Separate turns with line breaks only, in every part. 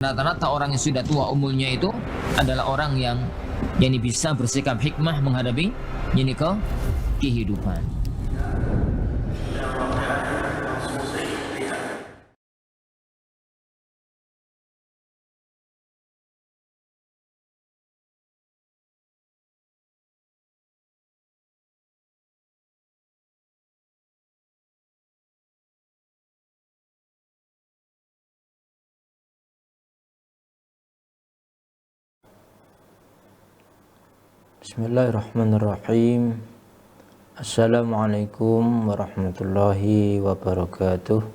Rata-rata orang yang sudah tua umurnya itu adalah orang yang bisa bersikap hikmah menghadapi kehidupan.
Bismillahirrahmanirrahim. Assalamualaikum warahmatullahi wabarakatuh.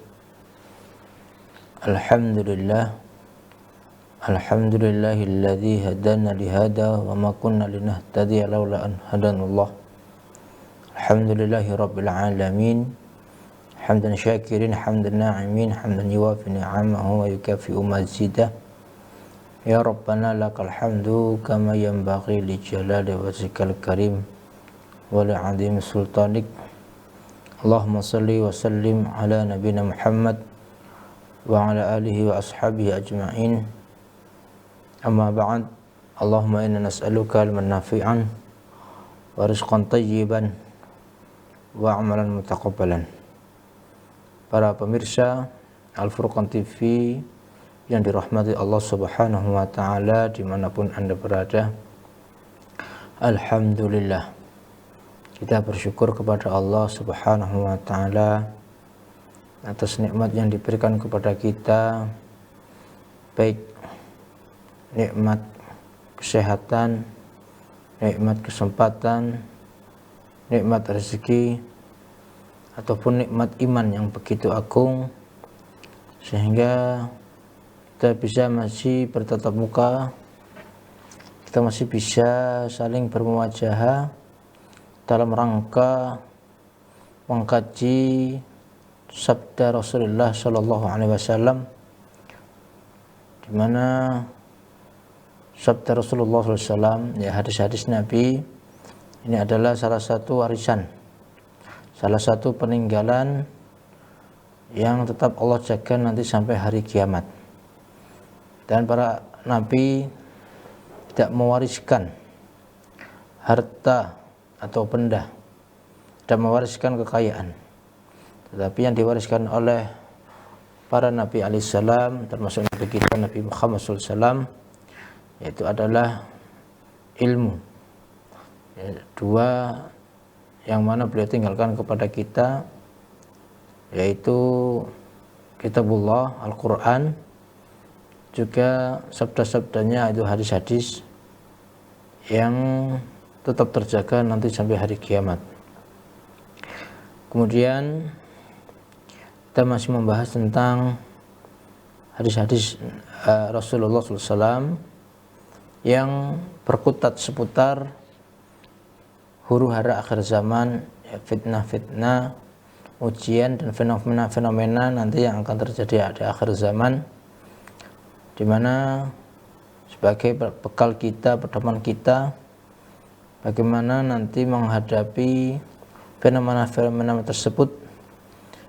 Alhamdulillahilladzi hadana lihada wa ma kunna linahtadiya laula an hadanallah. Alhamdulillahi rabbil alamin. Hamdan syakirin, hamdan na'imin, hamdan yuwafi ni'amahu wa yukafi'u mazidah. Ya Rabbana lakal hamdu kama yanbaghi li jalali wajhikal karim wa li 'azimi sultanik. Allahumma salli wa sallim ala nabiyyina Muhammad wa ala alihi wa ashabihi ajma'in. Amma ba'd. Allahumma inna nas'aluka ilman nafi'an wa rizqan tayyiban wa amalan mutaqabbalan. Para pemirsa Al-Furqan TV yang dirahmati Allah Subhanahu wa ta'ala dimanapun Anda berada, alhamdulillah, kita bersyukur kepada Allah Subhanahu wa ta'ala atas nikmat yang diberikan kepada kita, baik nikmat kesehatan, nikmat kesempatan, nikmat rezeki, ataupun nikmat iman yang begitu agung, sehingga kita bisa masih bertatap muka, kita masih bisa saling bermuwajahah dalam rangka mengkaji sabda Rasulullah Shallallahu Alaihi Wasallam, di mana sabda Rasulullah SAW, ya hadis-hadis Nabi ini adalah salah satu warisan, salah satu peninggalan yang tetap Allah jaga nanti sampai hari kiamat. Dan para nabi tidak mewariskan harta atau benda, tidak mewariskan kekayaan, tetapi yang diwariskan oleh para nabi alaihissalam, termasuk nabi kita Nabi Muhammad SAW, yaitu adalah ilmu. Dua yang mana beliau tinggalkan kepada kita, yaitu kitabullah Al-Quran, juga sabda-sabdanya itu hadis-hadis yang tetap terjaga nanti sampai hari kiamat. Kemudian kita masih membahas tentang hadis-hadis Rasulullah SAW yang berkutat seputar huru hara akhir zaman, ya, fitnah-fitnah, ujian dan fenomena-fenomena nanti yang akan terjadi di akhir zaman, di mana sebagai bekal kita, pedoman kita, bagaimana nanti menghadapi fenomena-fenomena tersebut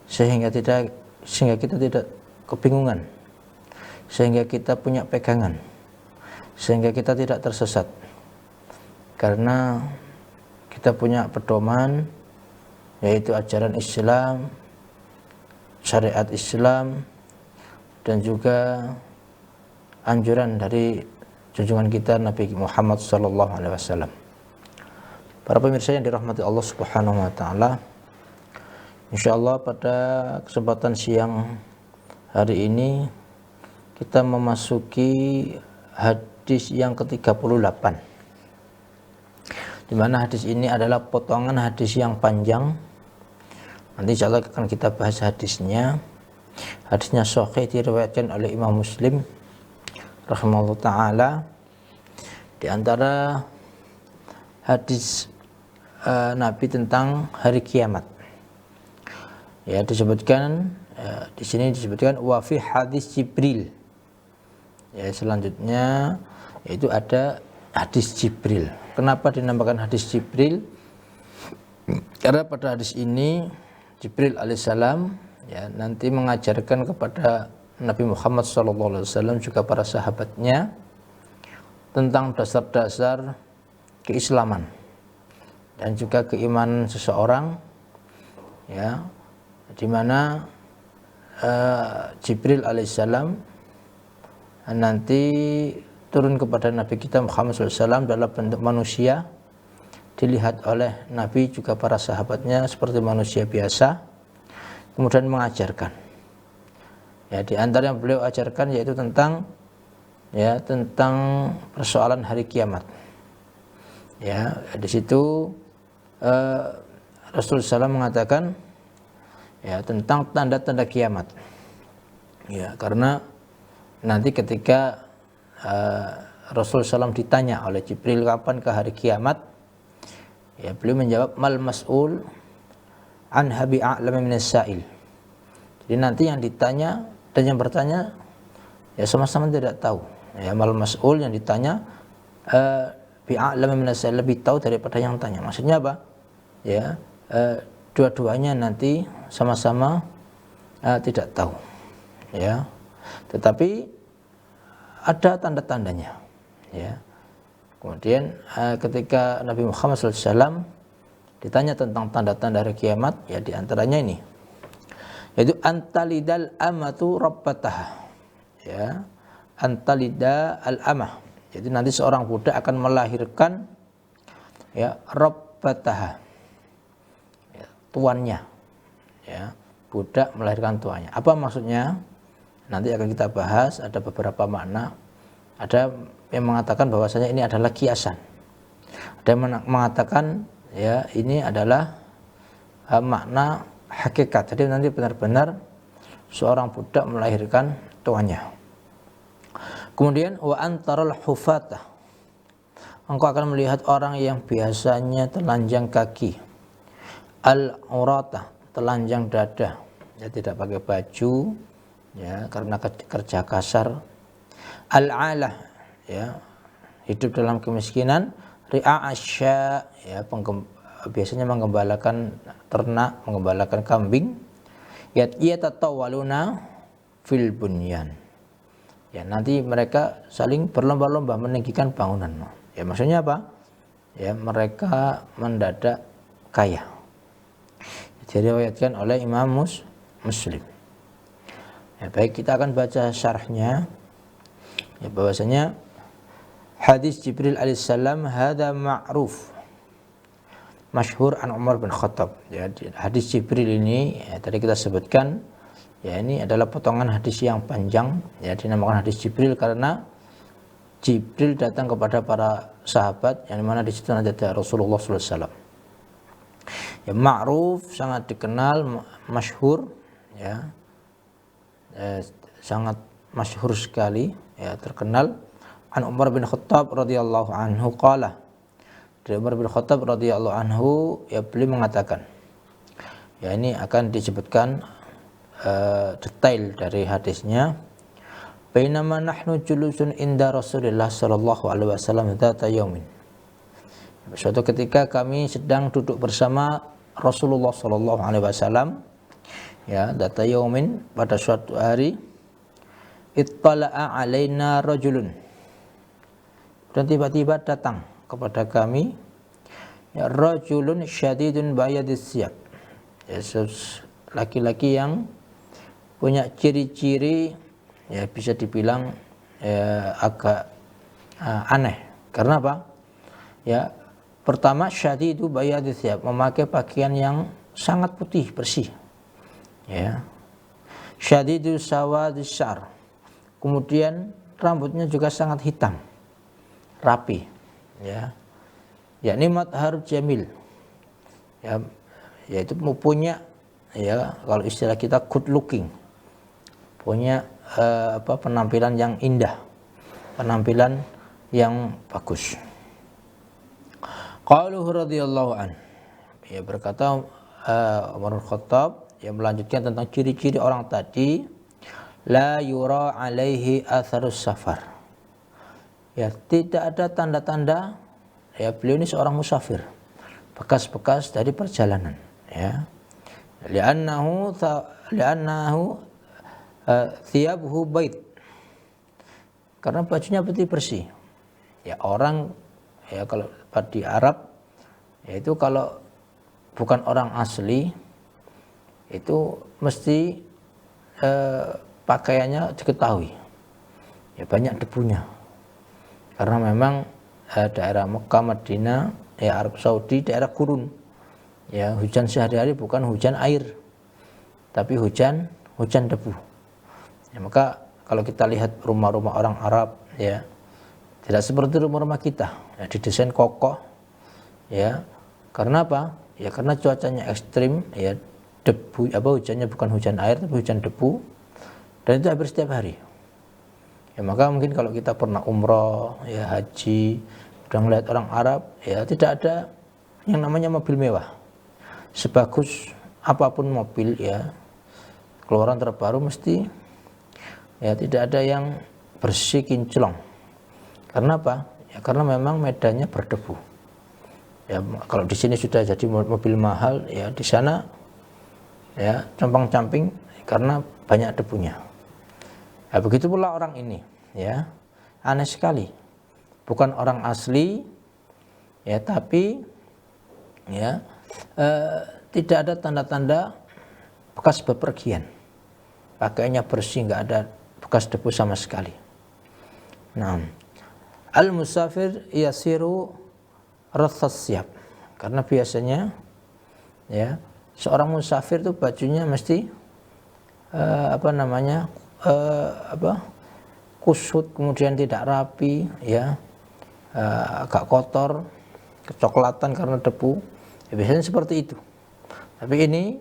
sehingga kita tidak kebingungan, sehingga kita punya pegangan, sehingga kita tidak tersesat, karena kita punya pedoman, yaitu ajaran Islam, syariat Islam, dan juga anjuran dari junjungan kita Nabi Muhammad SAW. Para pemirsa yang dirahmati Allah Subhanahu wa ta'ala, insyaallah pada kesempatan siang hari ini kita memasuki hadis yang ke-38, di mana hadis ini adalah potongan hadis yang panjang. Nanti insyaallah akan kita bahas hadisnya. Hadisnya sahih, diriwayatkan oleh Imam Muslim rahimahullah ta'ala. Di antara hadis Nabi tentang hari kiamat, ya, disebutkan di sini disebutkan wa fi hadis Jibril. Ya, selanjutnya yaitu ada hadis Jibril. Kenapa dinamakan hadis Jibril? Karena pada hadis ini Jibril alaihissalam, ya, nanti mengajarkan kepada Nabi Muhammad SAW juga para sahabatnya tentang dasar-dasar keislaman dan juga keimanan seseorang, ya, di mana Jibril alaihissalam nanti turun kepada Nabi kita Muhammad SAW dalam bentuk manusia, dilihat oleh Nabi juga para sahabatnya seperti manusia biasa, kemudian mengajarkan. Ya, di antara yang beliau ajarkan yaitu tentang persoalan hari kiamat. Ya, di situ Rasulullah SAW mengatakan ya tentang tanda-tanda kiamat. Ya, karena nanti ketika Rasulullah SAW ditanya oleh Jibril kapan ke hari kiamat, ya beliau menjawab mal mas'ul an habi a'lam min as-sa'il. Jadi nanti yang ditanya dan yang bertanya ya sama-sama tidak tahu. Ya, mal mas'ul yang ditanya bi a'lam min as-sa'il, lebih tahu daripada yang tanya. Maksudnya apa? Ya, dua-duanya nanti sama-sama tidak tahu. Ya. Tetapi ada tanda-tandanya. Ya. Kemudian ketika Nabi Muhammad SAW ditanya tentang tanda-tanda hari kiamat, ya diantaranya ini, yaitu antalidal amatu rabbataha. Ya, antalida al amah. Jadi nanti seorang budak akan melahirkan ya rabbataha, ya, tuannya. Ya, budak melahirkan tuannya. Apa maksudnya? Nanti akan kita bahas, ada beberapa makna. Ada yang mengatakan bahwasanya ini adalah kiasan. Ada yang mengatakan ya ini adalah makna hakikat. Jadi nanti benar-benar seorang budak melahirkan tuannya. Kemudian wa antaral hufatah, engkau akan melihat orang yang biasanya telanjang kaki, al-uratah, telanjang dada, ya tidak pakai baju, ya karena kerja kasar, al-alah, ya hidup dalam kemiskinan, ri'a'asya, ya biasanya menggembalakan ternak, menggembalakan kambing, yatatawaluna fil bunyan, ya nanti mereka saling berlomba-lomba meninggikan bangunan. Ya maksudnya apa? Ya mereka mendadak kaya. Diriwayatkan oleh Imam Muslim. Ya, baik, kita akan baca syarahnya. Ya, bahwasanya hadis Jibril alaihissalam hada ma'ruf masyhur an Umar bin Khattab. Ya, hadis Jibril ini ya, tadi kita sebutkan ya ini adalah potongan hadis yang panjang, ya dinamakan hadis Jibril karena Jibril datang kepada para sahabat yang mana di situ ada Rasulullah SAW. Ya, ma'ruf sangat dikenal, masyhur, ya. Sangat masyhur sekali, ya terkenal. An Umar bin Khattab radhiyallahu anhu qala, dari Umar bin Khattab radhiyallahu anhu, ya beliau mengatakan, ya ini akan disebutkan detail dari hadisnya. Bainama nahnu julusun inda Rasulillah sallallahu alaihi wasallam dzata yaumin. Suatu ketika kami sedang duduk bersama Rasulullah sallallahu alaihi wasallam, ya dzata yaumin, pada suatu hari, ittala'a alaina rajulun, dan tiba-tiba datang kepada kami ya rajulun syadidun bayadis siyab, ya laki-laki yang punya ciri-ciri ya bisa dibilang agak aneh. Karena apa? Ya pertama, syadidu bayadis siyab, memakai pakaian yang sangat putih bersih. Ya. Syadidu sawadis syar, kemudian rambutnya juga sangat hitam, rapi, ya. Yakni madhar jamil, ya, yaitu punya, ya kalau istilah kita good looking, punya penampilan yang indah, penampilan yang bagus. Qaluhu radhiyallahu an, ya berkata Umar bin Khattab yang melanjutkan tentang ciri-ciri orang tadi, la yura alaihi atharus safar, ya tidak ada tanda-tanda, ya beliau ini seorang musafir, bekas-bekas dari perjalanan, ya li'annahu thiyabuhu bait, karena bajunya bersih. Ya orang, ya kalau di Arab, yaitu kalau bukan orang asli itu mesti pakaiannya diketahui ya banyak debunya, karena memang daerah Mekah, Madinah, ya Arab Saudi daerah gurun, ya hujan sehari-hari bukan hujan air tapi hujan debu. Ya, maka kalau kita lihat rumah-rumah orang Arab, ya tidak seperti rumah-rumah kita, ya, didesain kokoh, ya karena apa? Ya karena cuacanya ekstrim, ya debu, hujannya bukan hujan air tapi hujan debu, dan itu hampir setiap hari. Ya maka mungkin kalau kita pernah umroh, ya haji, udah melihat orang Arab, ya tidak ada yang namanya mobil mewah. Sebagus apapun mobil, ya keluaran terbaru mesti, ya tidak ada yang bersih kinclong. Karena apa? Ya karena memang medannya berdebu. Ya kalau di sini sudah jadi mobil mahal, ya di sana ya compang-camping karena banyak debunya. Ya, begitu pula orang ini, ya aneh sekali, bukan orang asli, ya tapi ya tidak ada tanda-tanda bekas bepergian, pakaiannya bersih, nggak ada bekas debu sama sekali. Nah, al musafir yasiru rathas siap, karena biasanya ya seorang musafir itu bajunya mesti kusut, kemudian tidak rapi, ya agak kotor, kecoklatan karena debu, ya, biasanya seperti itu. Tapi ini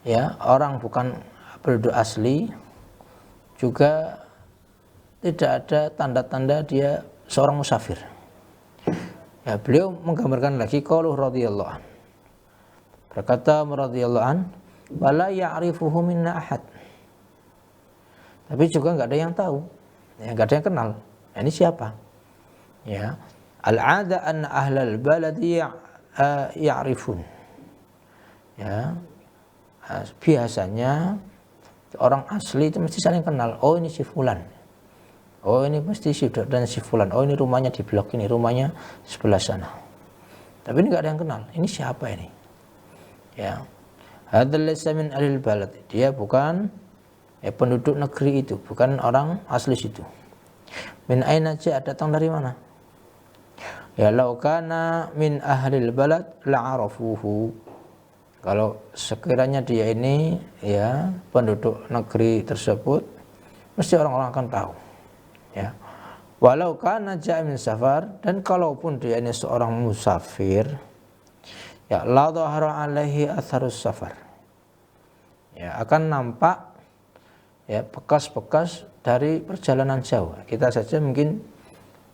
ya orang bukan penduduk asli, juga tidak ada tanda-tanda dia seorang musafir. Ya, beliau menggambarkan lagi qauluh radhiyallahu an, berkata radhiyallahu an, wala ya'rifuhu minna ahad, tapi juga nggak ada yang tahu, ya nggak ada yang kenal. Nah, ini siapa? Ya, al-'ada anna ahlal baladi ya'rifun. Ya, biasanya orang asli itu mesti saling kenal. Oh ini si fulan. Oh ini pasti si dan si fulan. Oh ini rumahnya di blok ini, rumahnya sebelah sana. Tapi ini nggak ada yang kenal. Ini siapa ini? Ya, hadzal laysa min ahlil balad. Dia bukan penduduk negeri itu, bukan orang asli situ. Min aina ja'a, datang dari mana? Ya law kana min ahlil balad la'arafuhu. Kalau sekiranya dia ini ya penduduk negeri tersebut, mesti orang-orang akan tahu. Ya. Walau kana ja'a min safar, dan kalaupun dia ini seorang musafir, ya la dhahara alaihi atharus safar. Ya akan nampak ya bekas-bekas dari perjalanan jauh. Kita saja mungkin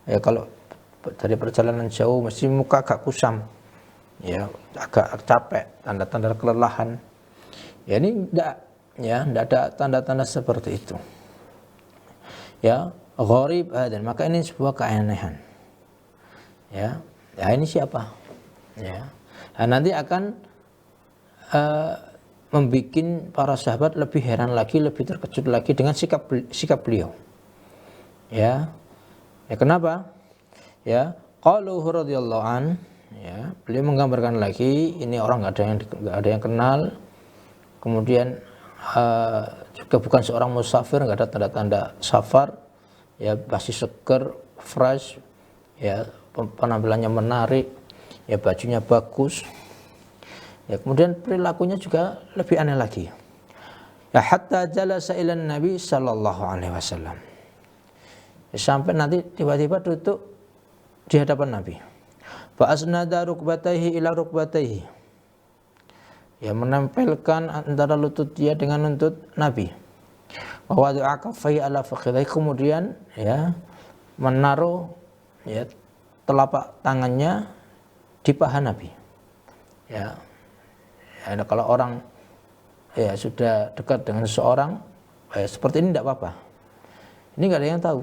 ya kalau dari perjalanan jauh mesti muka agak kusam, ya agak capek, tanda-tanda kelelahan. Ya ini enggak ada tanda-tanda seperti itu. Ya, gharib dan maka ini sebuah keanehan. Ya, ini siapa? Ya. Nah, nanti akan membuat para sahabat lebih heran lagi, lebih terkejut lagi dengan sikap beliau. Ya. Ya kenapa? Ya, qaluhu radhiyallahu an, ya, beliau menggambarkan lagi ini orang enggak ada yang kenal. Kemudian juga bukan seorang musafir, enggak ada tanda-tanda safar. Ya, masih seger, fresh, ya, penampilannya menarik, ya bajunya bagus. Ya, kemudian perilakunya juga lebih aneh lagi. Ya hatta jalasa ilan Nabi sallallahu alaihi wasallam. Ya, sampai nanti tiba-tiba duduk di hadapan Nabi. Fa asnada rukbatayhi ila rukbatayhi. Ya menempelkan antara lutut dia dengan lutut Nabi. Wa wada'a kaffayhi ala fakhidhayhi, kemudian ya menaruh ya telapak tangannya di paha Nabi. Ya. Ya, kalau orang ya sudah dekat dengan seseorang seperti ini tidak apa-apa. Ini nggak ada yang tahu.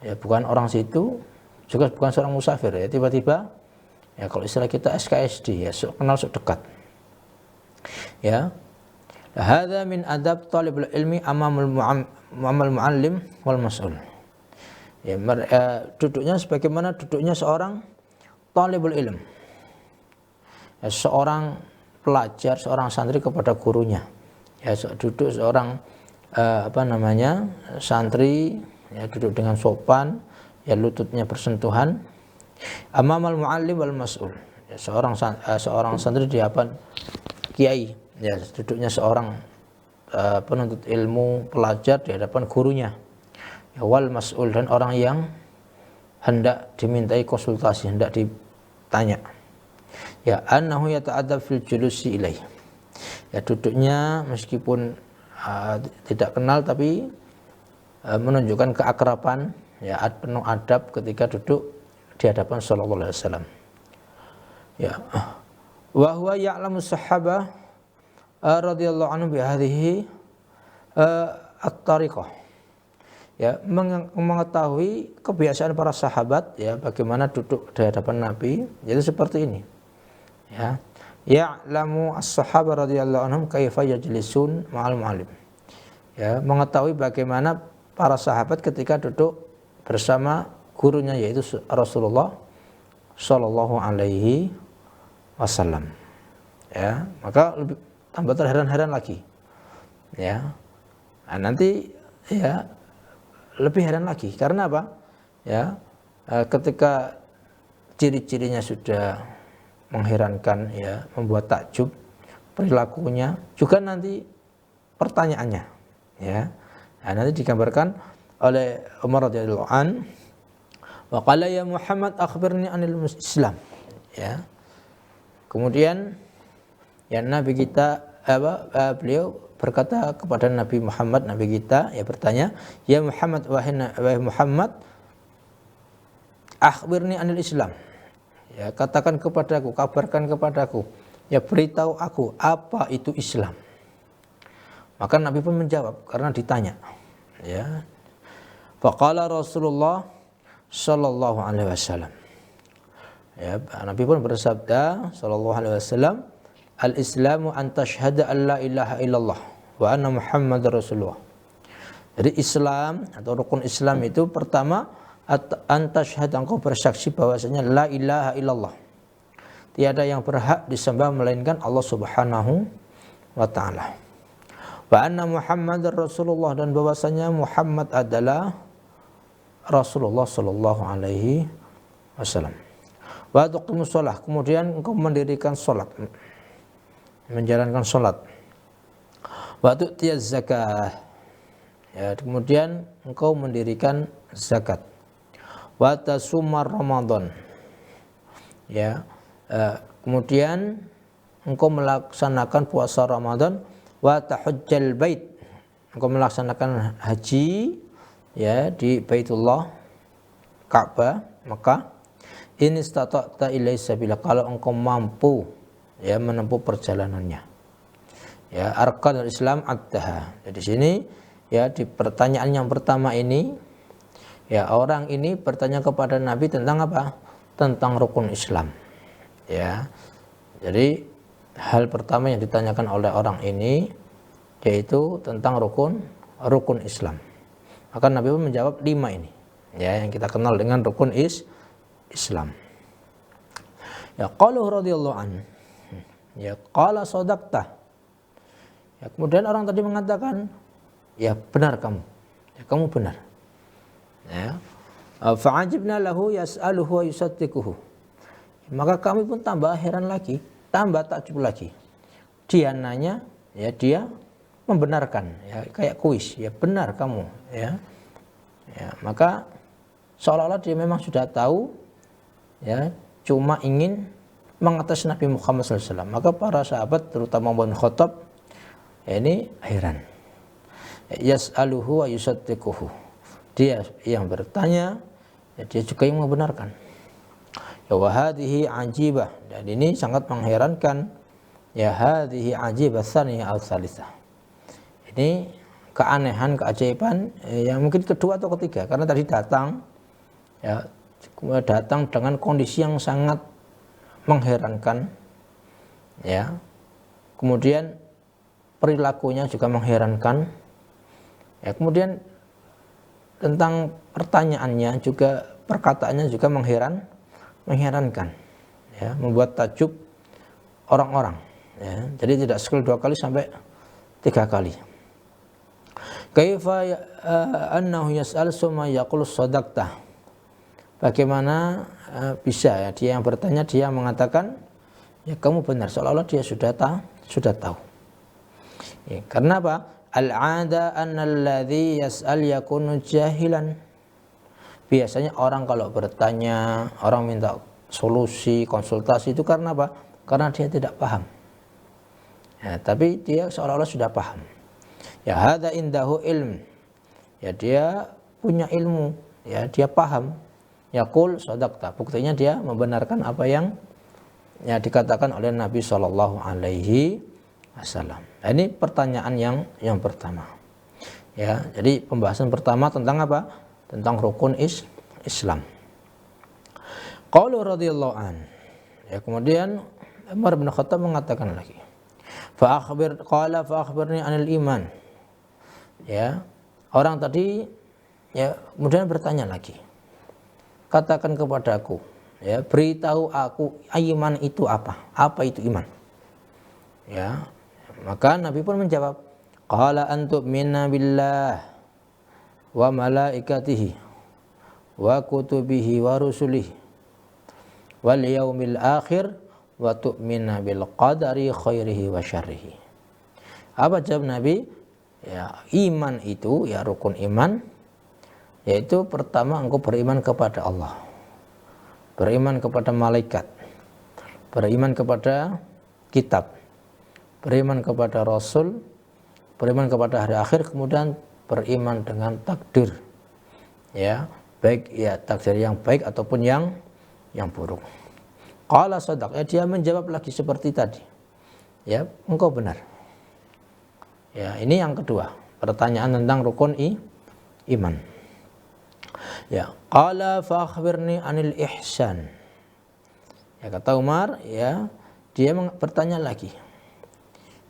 Ya bukan orang situ, juga bukan seorang musafir. Ya tiba-tiba ya kalau istilah kita SKSD, ya kenal sok dekat. Ya Hadza min adab talibul ilmi amal muallim wal mas'ul. Ya, duduknya sebagaimana duduknya seorang talibul ilm. Ya, seorang pelajar, seorang santri kepada gurunya. Ya, duduk seorang santri, ya, duduk dengan sopan, ya, lututnya bersentuhan. Amamal muallim wal mas'ul. Ya, seorang santri di hadapan kiai, ya, duduknya seorang penuntut ilmu, pelajar di hadapan gurunya. Ya, wal mas'ul, dan orang yang hendak dimintai konsultasi, hendak ditanya. Ya, annahu yata'adab fil julusi ilaih. Ya, duduknya meskipun tidak kenal tapi menunjukkan keakraban, ya, penuh adab ketika duduk di hadapan sallallahu alaihi wasallam. Ya. Wa huwa ya'lamu sahabah radhiyallahu anhu bi hadhihi at-tariqah. Ya, mengetahui kebiasaan para sahabat, ya, bagaimana duduk di hadapan Nabi, jadi seperti ini. Ya. Ya'lamu as-sahabah radhiyallahu anhum kaifa yajlisun ma'al mu'allim. Ya, mengetahui bagaimana para sahabat ketika duduk bersama gurunya, yaitu Rasulullah sallallahu alaihi wasallam. Ya, maka lebih tambah terheran-heran lagi. Ya. Nah, nanti, ya, lebih heran lagi karena apa? Ya, ketika ciri-cirinya sudah mengherankan, ya, membuat takjub, perilakunya juga nanti pertanyaannya, ya. Nah, nanti digambarkan oleh Umar radhiyallahu an, wa qala ya Muhammad akhbirni anil Islam. Ya. Kemudian, ya, Nabi kita beliau berkata kepada Nabi Muhammad, Nabi kita, ya, bertanya, ya Muhammad, wahai Muhammad, akhbirni anil Islam. Ya, katakan kepadaku, kabarkan kepadaku, ya, beritahu aku apa itu Islam. Maka Nabi pun menjawab karena ditanya. Ya. Faqala Rasulullah sallallahu alaihi wasallam. Ya, Nabi pun bersabda sallallahu alaihi wasallam, al-Islamu an tashhada an la ilaha illallah wa anna Muhammadar Rasulullah. Jadi Islam atau rukun Islam itu pertama an tashhada, engkau bersaksi bahwasanya la ilaha illallah, tiada yang berhak disembah melainkan Allah Subhanahu wa taala. Wa anna Muhammadar Rasulullah, dan bahwasanya Muhammad adalah Rasulullah sallallahu alaihi wasallam. Wa tuqimus shalah, kemudian engkau mendirikan salat, menjalankan salat. Wa tu'tiyaz zakah, ya, kemudian engkau mendirikan zakat. Wa tasumar Ramadan, ya, kemudian engkau melaksanakan puasa Ramadan. Wa tahujjal bait, engkau melaksanakan haji, ya, di Baitullah Ka'bah Mekah. In istata'ta ilaihi sabila, kalau engkau mampu, ya, menempuh perjalanannya. Ya, arkanul Islam addaha. Jadi sini, ya, di pertanyaan yang pertama ini, ya, orang ini bertanya kepada Nabi tentang apa? Tentang rukun Islam. Ya. Jadi hal pertama yang ditanyakan oleh orang ini yaitu tentang rukun Islam. Maka Nabi pun menjawab 5 ini, ya, yang kita kenal dengan rukun Islam. Ya, qalu radhiyallahu an, ya, qala sadaqta. Ya, kemudian orang tadi mengatakan, ya, benar kamu. Ya, kamu benar. Ya. Fa'ajibna lahu yas'aluhu wa yusaddiquhu. Maka kami pun tambah heran lagi, tambah takjub lagi. Dia nanya, ya, dia membenarkan, ya, kayak kuis, ya, benar kamu, ya. Ya, maka seolah-olah dia memang sudah tahu, ya, cuma ingin mengatas Nabi Muhammad SAW. Maka para sahabat, terutama Umar bin Khattab, ya, ini heran. Yas'aluhu wa yusaddiquhu. Dia yang bertanya, ya, dia juga yang membenarkan. Ya, wa hadhihi ajibah, dan ini sangat mengherankan. Ya, hadhihi ajibah tsaniyah aw tsalitsah. Ini keanehan, keajaiban yang mungkin kedua atau ketiga, karena tadi datang, ya, datang dengan kondisi yang sangat mengherankan, ya. Kemudian perilakunya juga mengherankan. Ya, kemudian tentang pertanyaannya juga, perkataannya juga mengherankan. Ya, membuat takjub orang-orang. Ya, jadi tidak sekali 2 kali sampai 3 kali. Kaifa annahu yas'al summa yaqulu shadaqta. Bagaimana bisa ya dia yang bertanya, dia mengatakan ya kamu benar, seolah-olah dia sudah tahu. Ya, karena apa? Al-'ada anna alladhi yas'al yakunu jahilan. Biasanya orang kalau bertanya, orang minta solusi, konsultasi itu karena apa? Karena dia tidak paham. Ya, tapi dia seolah-olah sudah paham. Ya hadza indahu ilm. Ya dia punya ilmu, ya dia paham. Yaqul shadaqta. Buktinya dia membenarkan apa yang ya dikatakan oleh Nabi Shallallahu alaihi wasallam. Nah, ini pertanyaan yang pertama. Ya, jadi pembahasan pertama tentang apa? Tentang rukun Islam. Qalu radhiyallahu an. Ya, kemudian Umar bin Khattab mengatakan lagi. Fa akhbirni anil iman. Ya, orang tadi ya kemudian bertanya lagi. Katakan kepadaku, ya, beritahu aku iman itu apa? Apa itu iman? Ya, maka Nabi pun menjawab, qala antum minna billah wa malaikatihi wa kutubihi wa rusulihi wal yaumil akhir wa tu'mina bil qadari khairihi wa syarrihi. Apa jawab Nabi? Ya, iman itu ya rukun iman, yaitu pertama engkau beriman kepada Allah, beriman kepada malaikat, beriman kepada kitab, beriman kepada Rasul, beriman kepada hari akhir, kemudian beriman dengan takdir. Ya, baik ya takdir yang baik ataupun yang buruk. Qala shadaq, ya dia menjawab lagi seperti tadi. Ya, engkau benar. Ya, ini yang kedua, pertanyaan tentang rukun iman. Ya, qala fa akhbirni anil ihsan. Ya, kata Umar, ya, dia bertanya lagi.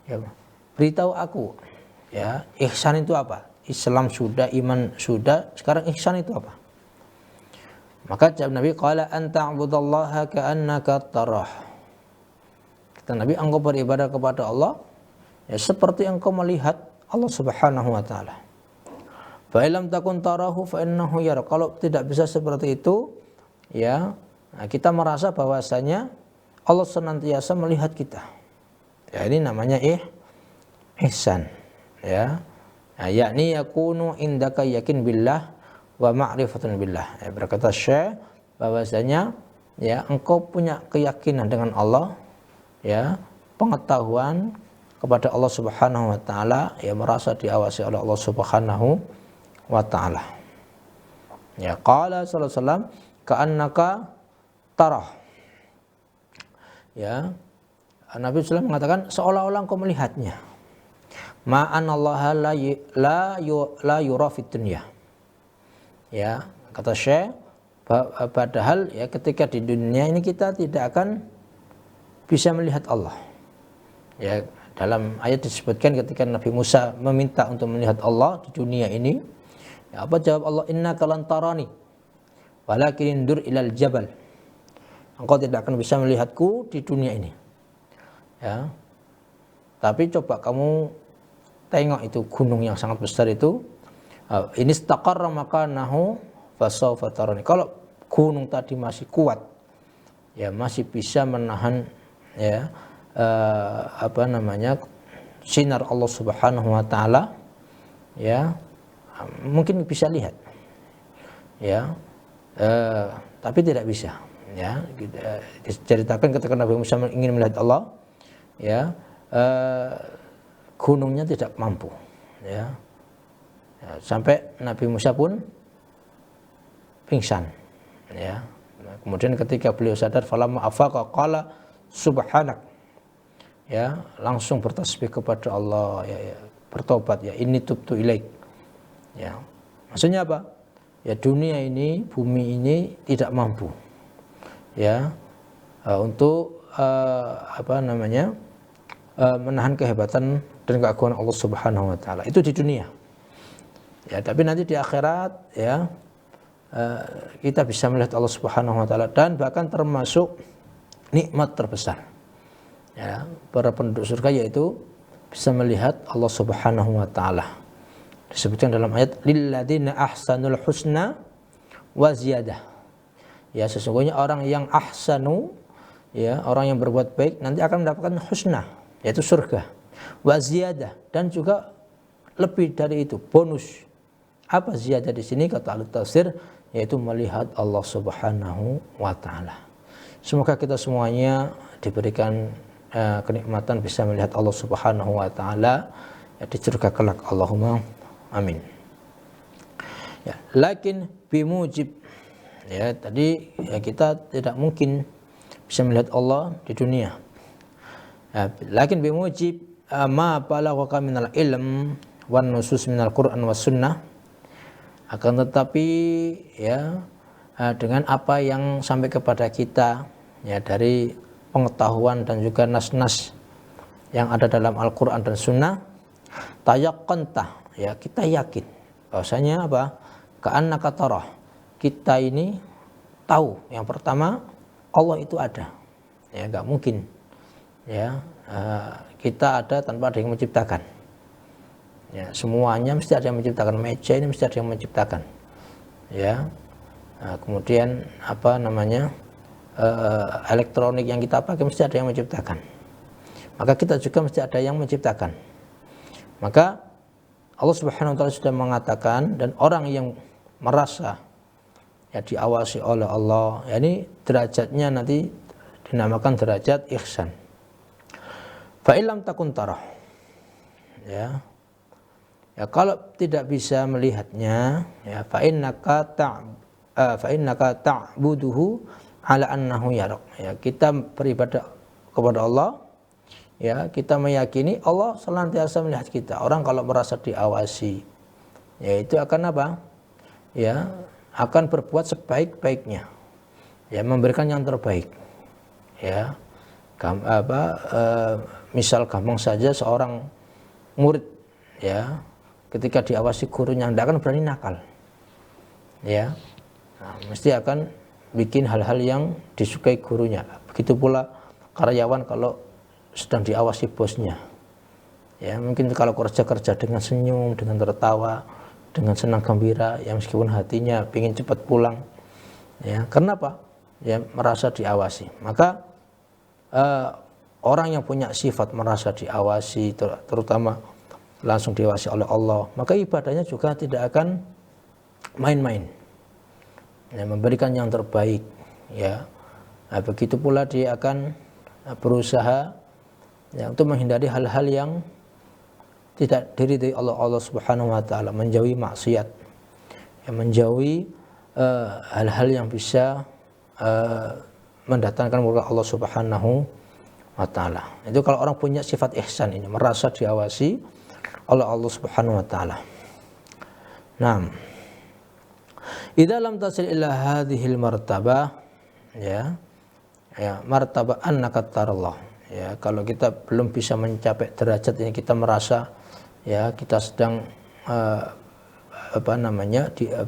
Ya, beritahu aku, ya, ihsan itu apa? Islam sudah, iman sudah, sekarang ihsan itu apa? Maka jawab Nabi, qala an ta'budallaha ka'annaka tarah. Kata Nabi, engkau beribadah kepada Allah ya seperti engkau melihat Allah Subhanahu wa taala. Fa illam takun tarahu fa innahu yara. Kalau tidak bisa seperti itu, ya, nah kita merasa bahwasanya Allah senantiasa melihat kita. Ya, ini namanya ihsan. Ya. Nah, yakni yakunu indaka yakin billah wa ma'rifatun billah. Ya, berkata Syekh bahwasanya ya engkau punya keyakinan dengan Allah, ya, pengetahuan kepada Allah Subhanahu wa taala, ya merasa diawasi oleh Allah Subhanahu wa taala. Ya, qala sallallahu alaihi wasallam ka'annaka tarah. Ya, Nabi SAW mengatakan seolah-olah engkau melihatnya. Ma'an Allah la yura fid dunya. Ya, kata Syekh, padahal ya ketika di dunia ini kita tidak akan bisa melihat Allah. Ya, dalam ayat disebutkan ketika Nabi Musa meminta untuk melihat Allah di dunia ini, ya, apa jawab Allah? Innaka lan tarani walakin indur ilal jabal. Engkau tidak akan bisa melihatku di dunia ini. Ya. Tapi coba kamu tengok itu gunung yang sangat besar itu. Ini istaqarra makanahu fasawfa tarani. Kalau gunung tadi masih kuat, ya masih bisa menahan ya sinar Allah Subhanahu wa taala, ya mungkin bisa lihat, ya tapi tidak bisa, ya diceritakan ketika Nabi Musa ingin melihat Allah, ya gunungnya tidak mampu, ya sampai Nabi Musa pun pingsan, ya kemudian ketika beliau sadar falamma afaqa qala subhanak, ya langsung bertasbih kepada Allah, ya bertobat, ya ini tubtu ilaik. Ya, maksudnya apa? Ya dunia ini, bumi ini tidak mampu, ya untuk menahan kehebatan dan keagungan Allah Subhanahu wa taala. Itu di dunia. Ya, tapi nanti di akhirat ya kita bisa melihat Allah Subhanahu wa taala dan bahkan termasuk nikmat terbesar. Ya, para penduduk surga yaitu bisa melihat Allah Subhanahu wa taala. Disebutkan dalam ayat lilladzina ahsanul husna wa ziyadah. Ya, sesungguhnya orang yang ahsanu, ya, orang yang berbuat baik nanti akan mendapatkan husna, yaitu surga. Wa ziyadah, dan juga lebih dari itu, bonus. Apa ziyadah di sini kata ahli tafsir, yaitu melihat Allah Subhanahu wa taala. Semoga kita semuanya diberikan kenikmatan bisa melihat Allah Subhanahu wa taala ya, di surga kelak. Allahumma amin. Ya, lakin bimujib, ya, tadi ya, kita tidak mungkin bisa melihat Allah di dunia. Ya, lakin bimujib ma balagha minal ilm wan nusus minal Qur'an was sunnah, akan tetapi ya dengan apa yang sampai kepada kita ya dari pengetahuan dan juga nas-nas yang ada dalam Al-Qur'an dan Sunnah, tayaqqanta, ya, kita yakin bahwasanya apa? Ka'annaka tarah, kita ini tahu yang pertama Allah itu ada. Ya, enggak mungkin ya kita ada tanpa ada yang menciptakan. Ya, semuanya mesti ada yang menciptakan. Meja ini mesti ada yang menciptakan. Ya. Kemudian apa namanya? Elektronik yang kita pakai mesti ada yang menciptakan. Maka kita juga mesti ada yang menciptakan. Maka Allah Subhanahu wa taala sudah mengatakan, dan orang yang merasa ya diawasi oleh Allah, ya, ini derajatnya nanti dinamakan derajat ihsan. Fa illam takun tarah. Ya. Ya, kalau tidak bisa melihatnya, ya fa innaka ta'buduhu ala annahu yarak. Ya, kita beribadah kepada Allah, ya, kita meyakini Allah senantiasa melihat kita. Orang kalau merasa diawasi, ya itu akan apa? Ya, akan berbuat sebaik-baiknya. Ya, memberikan yang terbaik. Ya. Misal gampang saja seorang murid, ya, ketika diawasi gurunya tidak akan berani nakal. Ya. Nah, mesti akan bikin hal-hal yang disukai gurunya. Begitu pula karyawan kalau sedang diawasi bosnya. Ya, mungkin kalau kerja dengan senyum, dengan tertawa, dengan senang gembira, ya meskipun hatinya ingin cepat pulang. Ya, karena apa? Ya, merasa diawasi. Maka orang yang punya sifat merasa diawasi, terutama langsung diawasi oleh Allah, maka ibadahnya juga tidak akan main-main. Ya, memberikan yang terbaik, ya. Nah, begitu pula dia akan berusaha ya, untuk menghindari hal-hal yang tidak diridhai Allah Subhanahu wa taala, menjauhi maksiat, ya, menjauhi hal-hal yang bisa mendatangkan murka Allah Subhanahu wa taala. Itu kalau orang punya sifat ihsan ini, merasa diawasi oleh Allah Subhanahu wa taala. Nah, idza lam tasil ila hadhil martabah, ya martabah annaka tarallah, ya, kalau kita belum bisa mencapai derajat ini, kita merasa ya kita sedang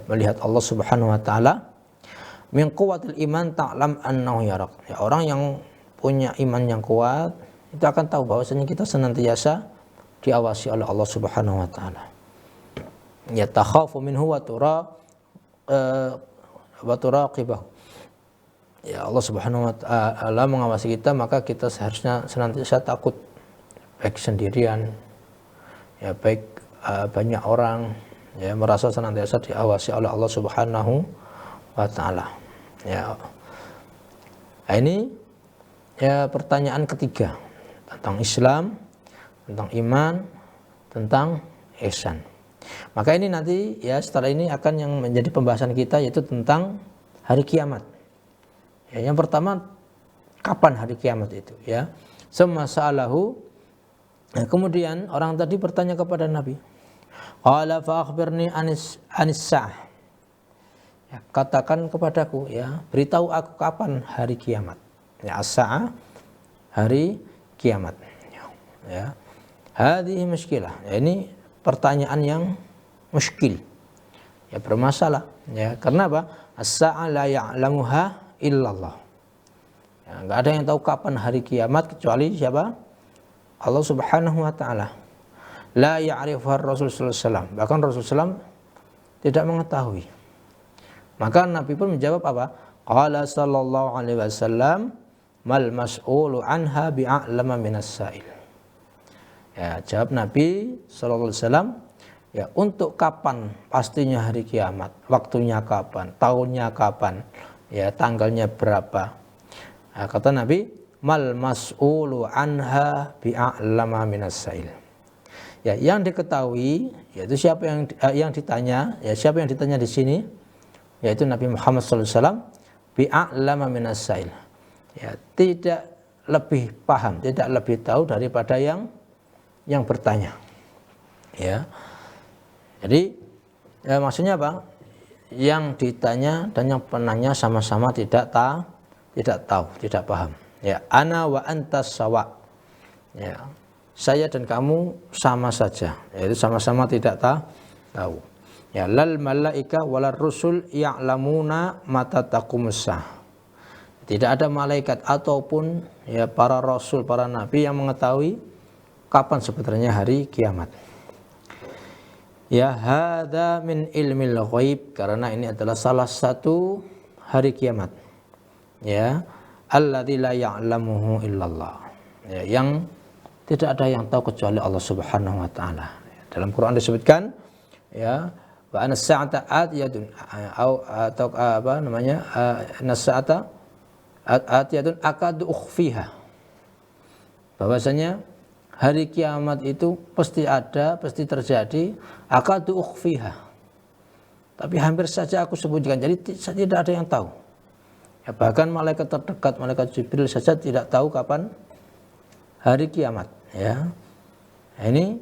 melihat Allah Subhanahu wa taala, min quwwatil iman ta'lam annahu yarak, ya, orang yang punya iman yang kuat itu akan tahu bahwasanya kita senantiasa diawasi oleh Allah Subhanahu wa taala. Ya, takhafu minhu wa turaqibahu. Ya, Allah Subhanahu wa taala mengawasi kita, maka kita seharusnya senantiasa takut, baik sendirian, ya, baik banyak orang, ya, merasa senantiasa diawasi oleh Allah Subhanahu wa taala. Ya. Nah, ini ya pertanyaan ketiga tentang Islam, tentang iman, tentang ihsan. Maka ini nanti ya setelah ini akan yang menjadi pembahasan kita, yaitu tentang hari kiamat. Ya, yang pertama, kapan hari kiamat itu, ya. Semasalahu. Nah, kemudian orang tadi bertanya kepada Nabi, qala fa akhbirni anis sa'ah. Ya, katakan kepadaku, ya, beritahu aku kapan hari kiamat. Ya, as-sa'ah, hari kiamat. ya. Hadhihi muskilah. Ya, ini pertanyaan yang muskil. Ya, bermasalah, ya. Karena apa? As-sa'a la ya'lamuha illallah. Ya, enggak ada yang tahu kapan hari kiamat kecuali siapa? Allah Subhanahu wa taala. La ya'rifuha Rasul sallallahu alaihi wasallam. Bahkan Rasul sallallahu tidak mengetahui. Maka Nabi pun menjawab apa? Qala sallallahu alaihi wasallam mal mas'ulu anha bi'a'lama minas sa'il. Ya, jawab Nabi sallallahu alaihi wasallam, ya, untuk kapan pastinya hari kiamat, waktunya kapan, tahunnya kapan, ya, tanggalnya berapa. Nah, kata Nabi, mal mas'ulu anha bi'a'lama minas sa'il. Ya, yang diketahui yaitu siapa yang ditanya, ya, siapa yang ditanya di sini yaitu Nabi Muhammad sallallahu alaihi wasallam bi'a'lama minas sa'il. Ya, tidak lebih paham, tidak lebih tahu daripada yang bertanya. Ya. Jadi ya, maksudnya apa? Yang ditanya dan yang penanya sama-sama tidak tahu, tidak paham. Ya, ana wa antas sawa. Ya. Saya dan kamu sama saja, yaitu sama-sama tidak tahu. Ya, lal malaika walar rusul ya'lamuna mata taqumus sah. Tidak ada malaikat ataupun ya para rasul, para nabi yang mengetahui kapan sebenarnya hari kiamat. Ya, hadza min ilmil ghaib, karena ini adalah salah satu hari kiamat. Ya, alladzi la ya'lamuhu illallah. Ya, yang tidak ada yang tahu kecuali Allah Subhanahu wa taala. Dalam Quran disebutkan, ya, wa anas sa'ata atiyatun atau apa namanya? Nas-sa'ata atiyatun akadu ukhfiha. Bahwasanya hari kiamat itu pasti ada, pasti terjadi, akadu ukhfiha. Tapi hampir saja aku sebutkan, jadi tidak ada yang tahu. Ya, bahkan malaikat terdekat, malaikat Jibril saja tidak tahu kapan hari kiamat. Ya, ini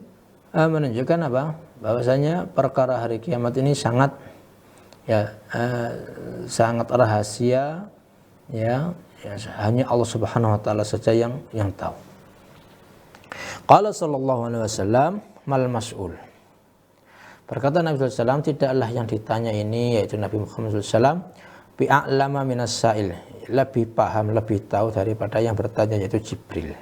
menunjukkan apa? Bahwasanya perkara hari kiamat ini sangat, ya, sangat rahasia. Ya, hanya Allah Subhanahu wa taala saja yang tahu. Qala sallallahu alaihi wasallam mal mas'ul. Berkata Nabi sallallahu alaihi wasallam, tidaklah yang ditanya ini, yaitu Nabi Muhammad sallallahu alaihi wasallam, bi'a'lama minas sa'il, lebih paham, lebih tahu daripada yang bertanya, yaitu Jibril.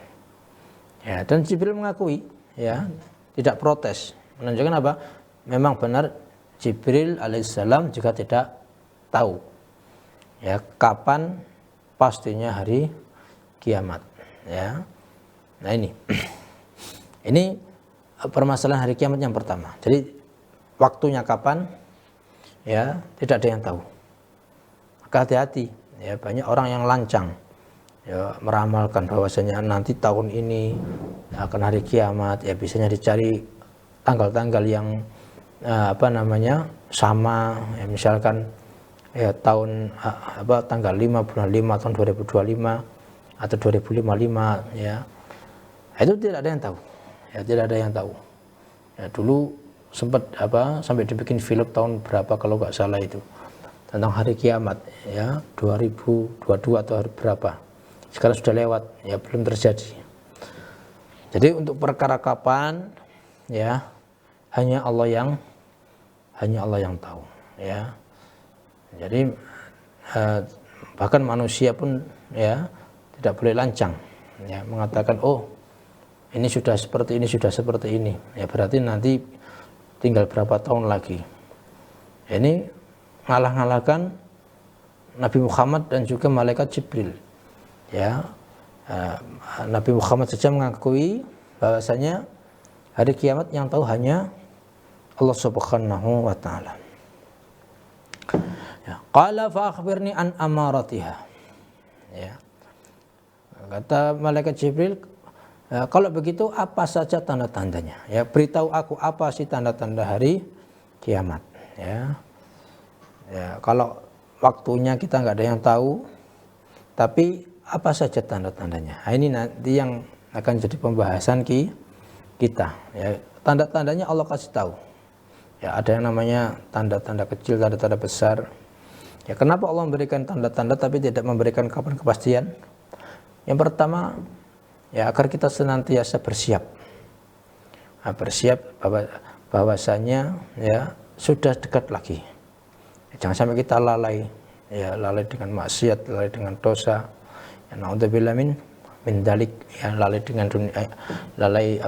Ya, dan Jibril mengakui, ya, tidak protes. Menunjukkan apa? Memang benar Jibril alaihissalam juga tidak tahu, ya, kapan pastinya hari kiamat. Ya, nah ini permasalahan hari kiamat yang pertama. Jadi waktunya kapan, ya, tidak ada yang tahu. Maka hati-hati, ya, banyak orang yang lancang, ya, meramalkan bahwasanya nanti tahun ini akan hari kiamat. Ya, biasanya dicari tanggal-tanggal yang sama, ya, misalkan ya tahun tanggal 5 bulan 5 tahun 2025 atau 2055, ya. Itu tidak ada yang tahu. Ya, tidak ada yang tahu. Ya, dulu sempat sampai dibikin film tahun berapa kalau nggak salah itu tentang hari kiamat, ya, 2022 atau hari berapa. Sekarang sudah lewat, ya, belum terjadi. Jadi untuk perkara kapan, ya, hanya Allah yang tahu, ya. Jadi bahkan manusia pun, ya, tidak boleh lancang, ya, mengatakan oh ini sudah seperti ini, ya, berarti nanti tinggal berapa tahun lagi. Ini ngalah-ngalahkan Nabi Muhammad dan juga malaikat Jibril. Ya, Nabi Muhammad saja mengakui bahwasanya hari kiamat yang tahu hanya Allah Subhanahu wa taala. Ya, qala fa akhbirni an amaratiha. Ya. Kata malaikat Jibril, kalau begitu apa saja tanda-tandanya? Ya, beritahu aku apa sih tanda-tanda hari kiamat, ya. Ya, kalau waktunya kita nggak ada yang tahu, tapi apa saja tanda-tandanya? Nah, ini nanti yang akan jadi pembahasan kita. Ya, tanda-tandanya Allah kasih tahu. Ya, ada yang namanya tanda-tanda kecil, tanda-tanda besar. Ya, kenapa Allah memberikan tanda-tanda tapi tidak memberikan kapan kepastian? Yang pertama, ya agar kita senantiasa bersiap. Bersiap bahwasanya ya sudah dekat lagi. Jangan sampai kita lalai, ya lalai dengan maksiat, lalai dengan dosa. Ya naudzubillah min dalik, ya lalai dengan dunia, lalai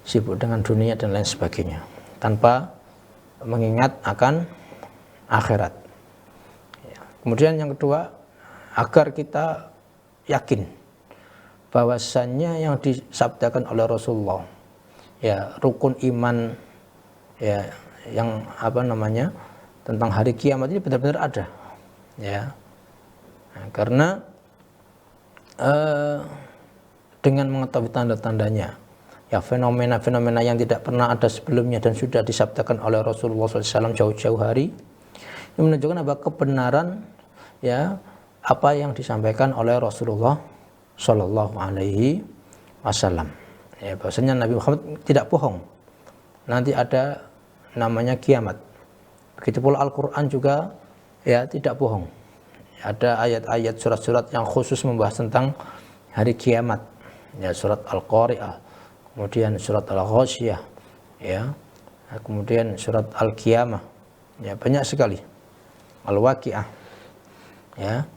sibuk dengan dunia dan lain sebagainya tanpa mengingat akan akhirat. Ya. Kemudian yang kedua, agar kita yakin bahwasannya yang disabdakan oleh Rasulullah, ya rukun iman, ya yang tentang hari kiamat ini benar-benar ada, ya. Nah, karena dengan mengetahui tanda-tandanya, ya fenomena-fenomena yang tidak pernah ada sebelumnya dan sudah disabdakan oleh Rasulullah SAW jauh-jauh hari, ini menunjukkan kebenaran, ya apa yang disampaikan oleh Rasulullah Shallallahu Alaihi Wasallam. Ya, bahwasanya Nabi Muhammad tidak bohong. Nanti ada namanya kiamat. Begitu pula Al-Quran juga ya tidak bohong. Ada ayat-ayat surat-surat yang khusus membahas tentang hari kiamat. Ya, surat Al-Qari'ah, kemudian surat Al-Ghasyiyah, ya, kemudian surat Al-Qiyamah. Ya, banyak sekali. Al-Waqi'ah. Ya.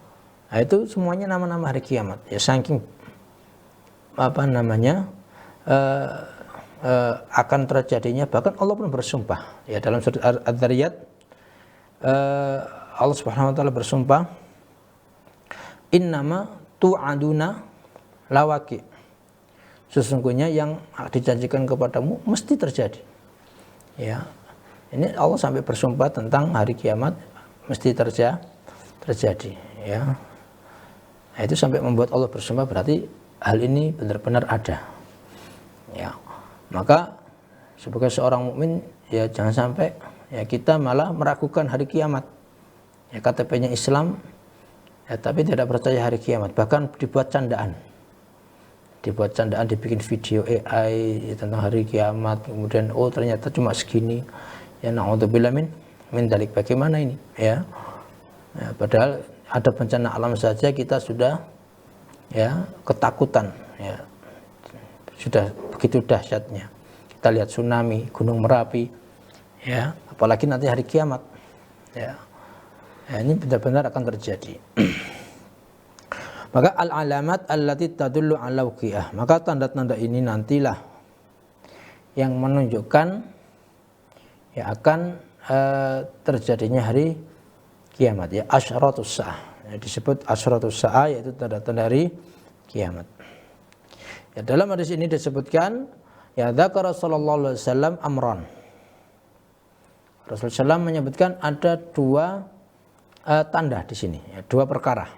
Nah, itu semuanya nama-nama hari kiamat. Ya, saking akan terjadinya, bahkan Allah pun bersumpah. Ya, dalam surat Ad-Dzariyat Allah Subhanahu wa taala bersumpah, innama tu'aduna lawaqi. Sesungguhnya yang dijanjikan kepadamu mesti terjadi. Ya. Ini Allah sampai bersumpah tentang hari kiamat mesti terjadi, ya. Nah, itu sampai membuat Allah bersumpah, berarti hal ini benar-benar ada. Ya. Maka sebagai seorang mukmin, ya jangan sampai ya kita malah meragukan hari kiamat. Ya, KTP-nya Islam, ya, tapi tidak percaya hari kiamat, bahkan dibuat candaan. Dibikin video AI ya, tentang hari kiamat, kemudian ternyata cuma segini. Ya naudzubillah min dalik. Bagaimana ini? Ya. Ya, padahal ada bencana alam saja kita sudah ya ketakutan, ya. Sudah begitu dahsyatnya. Kita lihat tsunami, Gunung Merapi, ya, apalagi nanti hari kiamat. Ya. Ya, ini benar-benar akan terjadi. Maka al-alamat allati tadullu ala waqi'ah. Maka tanda-tanda ini nantilah yang menunjukkan ya akan terjadinya hari kiamat, ya asyratus sa'ah. Ya, disebut asyratus sa'ah, yaitu tanda-tanda hari kiamat. Ya, dalam hadis ini disebutkan ya dzakara sallallahu alaihi wasallam amran. Rasulullah SAW menyebutkan ada dua tanda di sini, ya, dua perkara.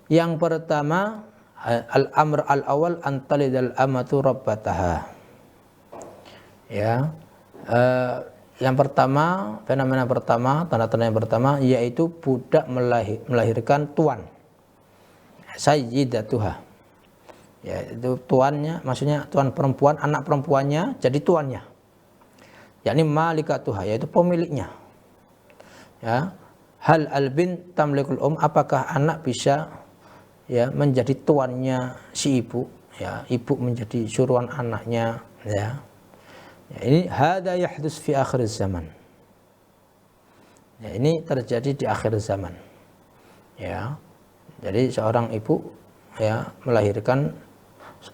Yang pertama, al-amr al-awwal antalidal amatu rabbataha. Ya. Yang pertama, fenomena pertama, tanda-tanda yang pertama yaitu budak melahirkan tuan. Sayyidatuha. Ya, itu tuannya, maksudnya tuan perempuan, anak perempuannya jadi tuannya. Yakni malikatuha, yaitu pemiliknya. Ya. Hal albin tamlikul apakah anak bisa ya menjadi tuannya si ibu, ya, ibu menjadi suruhan anaknya, ya. Ya, ini hada yahdus fi akhir zaman. Ya, ini terjadi di akhir zaman. Ya. Jadi seorang ibu ya melahirkan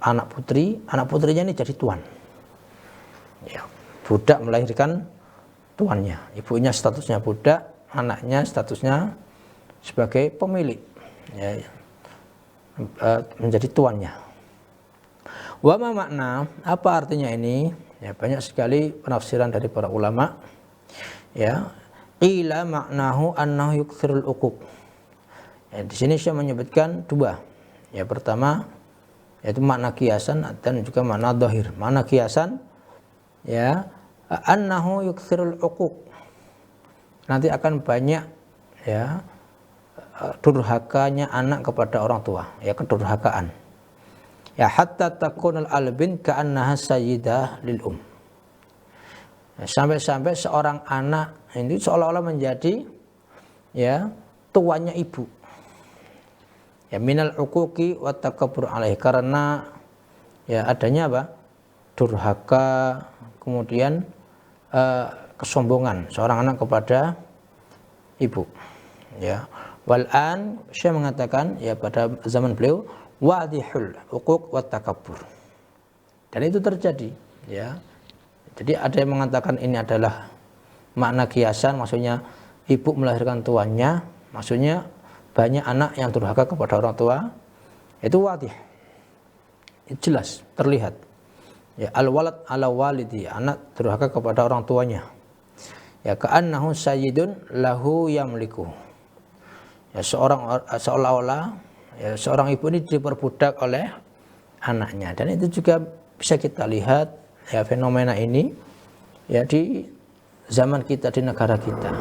anak putri, anak putrinya ini jadi tuan. Ya. Budak melahirkan tuannya. Ibunya statusnya budak, anaknya statusnya sebagai pemilik. Ya. Menjadi tuannya. Wa ma makna, apa artinya ini? Ya, banyak sekali penafsiran dari para ulama. Ya, qila maknahu annahu yukthirul uquq. Ya, di sini saya menyebutkan dua. Ya, pertama yaitu makna kiasan dan juga makna dhahir. Makna kiasan ya annahu yukthirul uquq. Nanti akan banyak ya durhakanya anak kepada orang tua, ya kedurhakaan. Ya hatta takunul albin ka'annaha sayyidah lil ya, sampai-sampai seorang anak ini seolah-olah menjadi ya tuannya ibu. Ya minal uquqi wa takabbur alaihi, karena ya adanya apa? Durhaka, kemudian kesombongan seorang anak kepada ibu. Ya. Wal'an saya mengatakan ya pada zaman beliau wadihul uquq wa takabbur. Dan itu terjadi, ya. Jadi ada yang mengatakan ini adalah makna kiasan, maksudnya ibu melahirkan tuannya, maksudnya banyak anak yang durhaka kepada orang tua. Itu wadih. Itu jelas, terlihat. Ya, al-walad ala walidi, anak durhaka kepada orang tuanya. Ya, ka'annahu sayyidun lahu yamliku. Ya, seolah-olah ya, seorang ibu ini diperbudak oleh anaknya. Dan itu juga bisa kita lihat ya fenomena ini ya di zaman kita, di negara kita.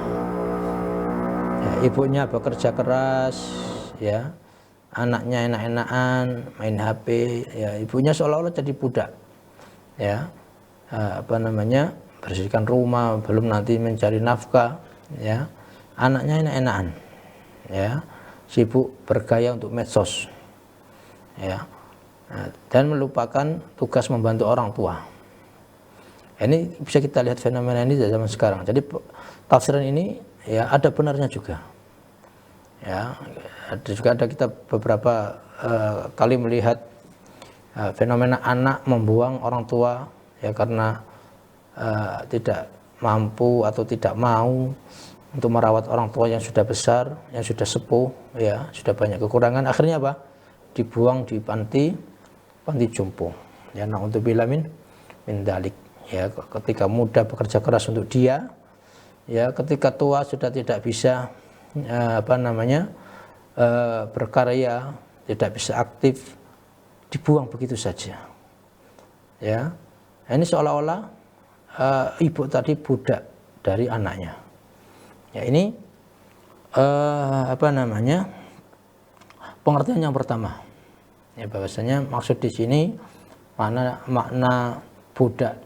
Ya, ibunya bekerja keras, ya, anaknya enak-enakan main HP, ya, ibunya seolah-olah jadi budak. Ya, bersihkan rumah, belum nanti mencari nafkah, ya, anaknya enak-enakan, ya, sibuk bergaya untuk medsos, ya, dan melupakan tugas membantu orang tua. Ini bisa kita lihat fenomena ini di zaman sekarang. Jadi tafsiran ini ya ada benarnya juga, ya, ada kita beberapa kali melihat fenomena anak membuang orang tua ya karena tidak mampu atau tidak mau untuk merawat orang tua yang sudah besar, yang sudah sepuh, ya, sudah banyak kekurangan. Akhirnya apa? Dibuang di panti jompo. Ya, na'udzubillah min dalik. Ya, ketika muda bekerja keras untuk dia, ya, ketika tua sudah tidak bisa berkarya, tidak bisa aktif, dibuang begitu saja. Ya, ini seolah-olah ibu tadi budak dari anaknya. Ya, ini pengertian yang pertama. Ya, bahwasanya maksud di sini makna budak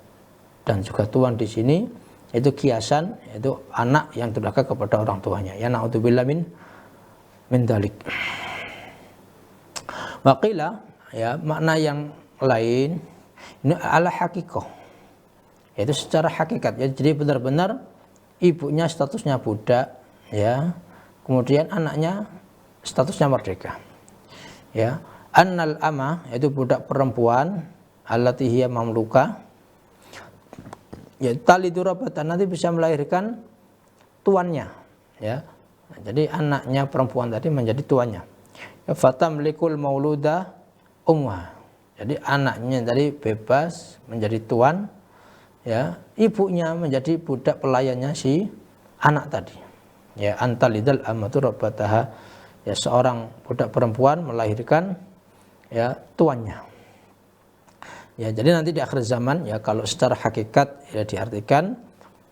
dan juga tuan di sini itu kiasan, yaitu anak yang durhaka kepada orang tuanya. Ya, na'udzubillah min dalik. Waqila, ya, makna yang lain ini ala hakikoh, yaitu secara hakikat, ya, jadi benar-benar ibunya statusnya budak, ya, kemudian anaknya statusnya merdeka, ya. Annal ama, yaitu budak perempuan, allati hiya mamluka, ya, talidu rabatan, nanti bisa melahirkan tuannya, ya. Nah, jadi anaknya perempuan tadi menjadi tuannya. Ya, fatamlikul mauluda umma, jadi anaknya tadi bebas menjadi tuan, ya, ibunya menjadi budak pelayannya si anak tadi. Ya, antalidal amatu rabbataha, ya, seorang budak perempuan melahirkan, ya, tuannya. Ya, jadi nanti di akhir zaman, ya, kalau secara hakikat ya diartikan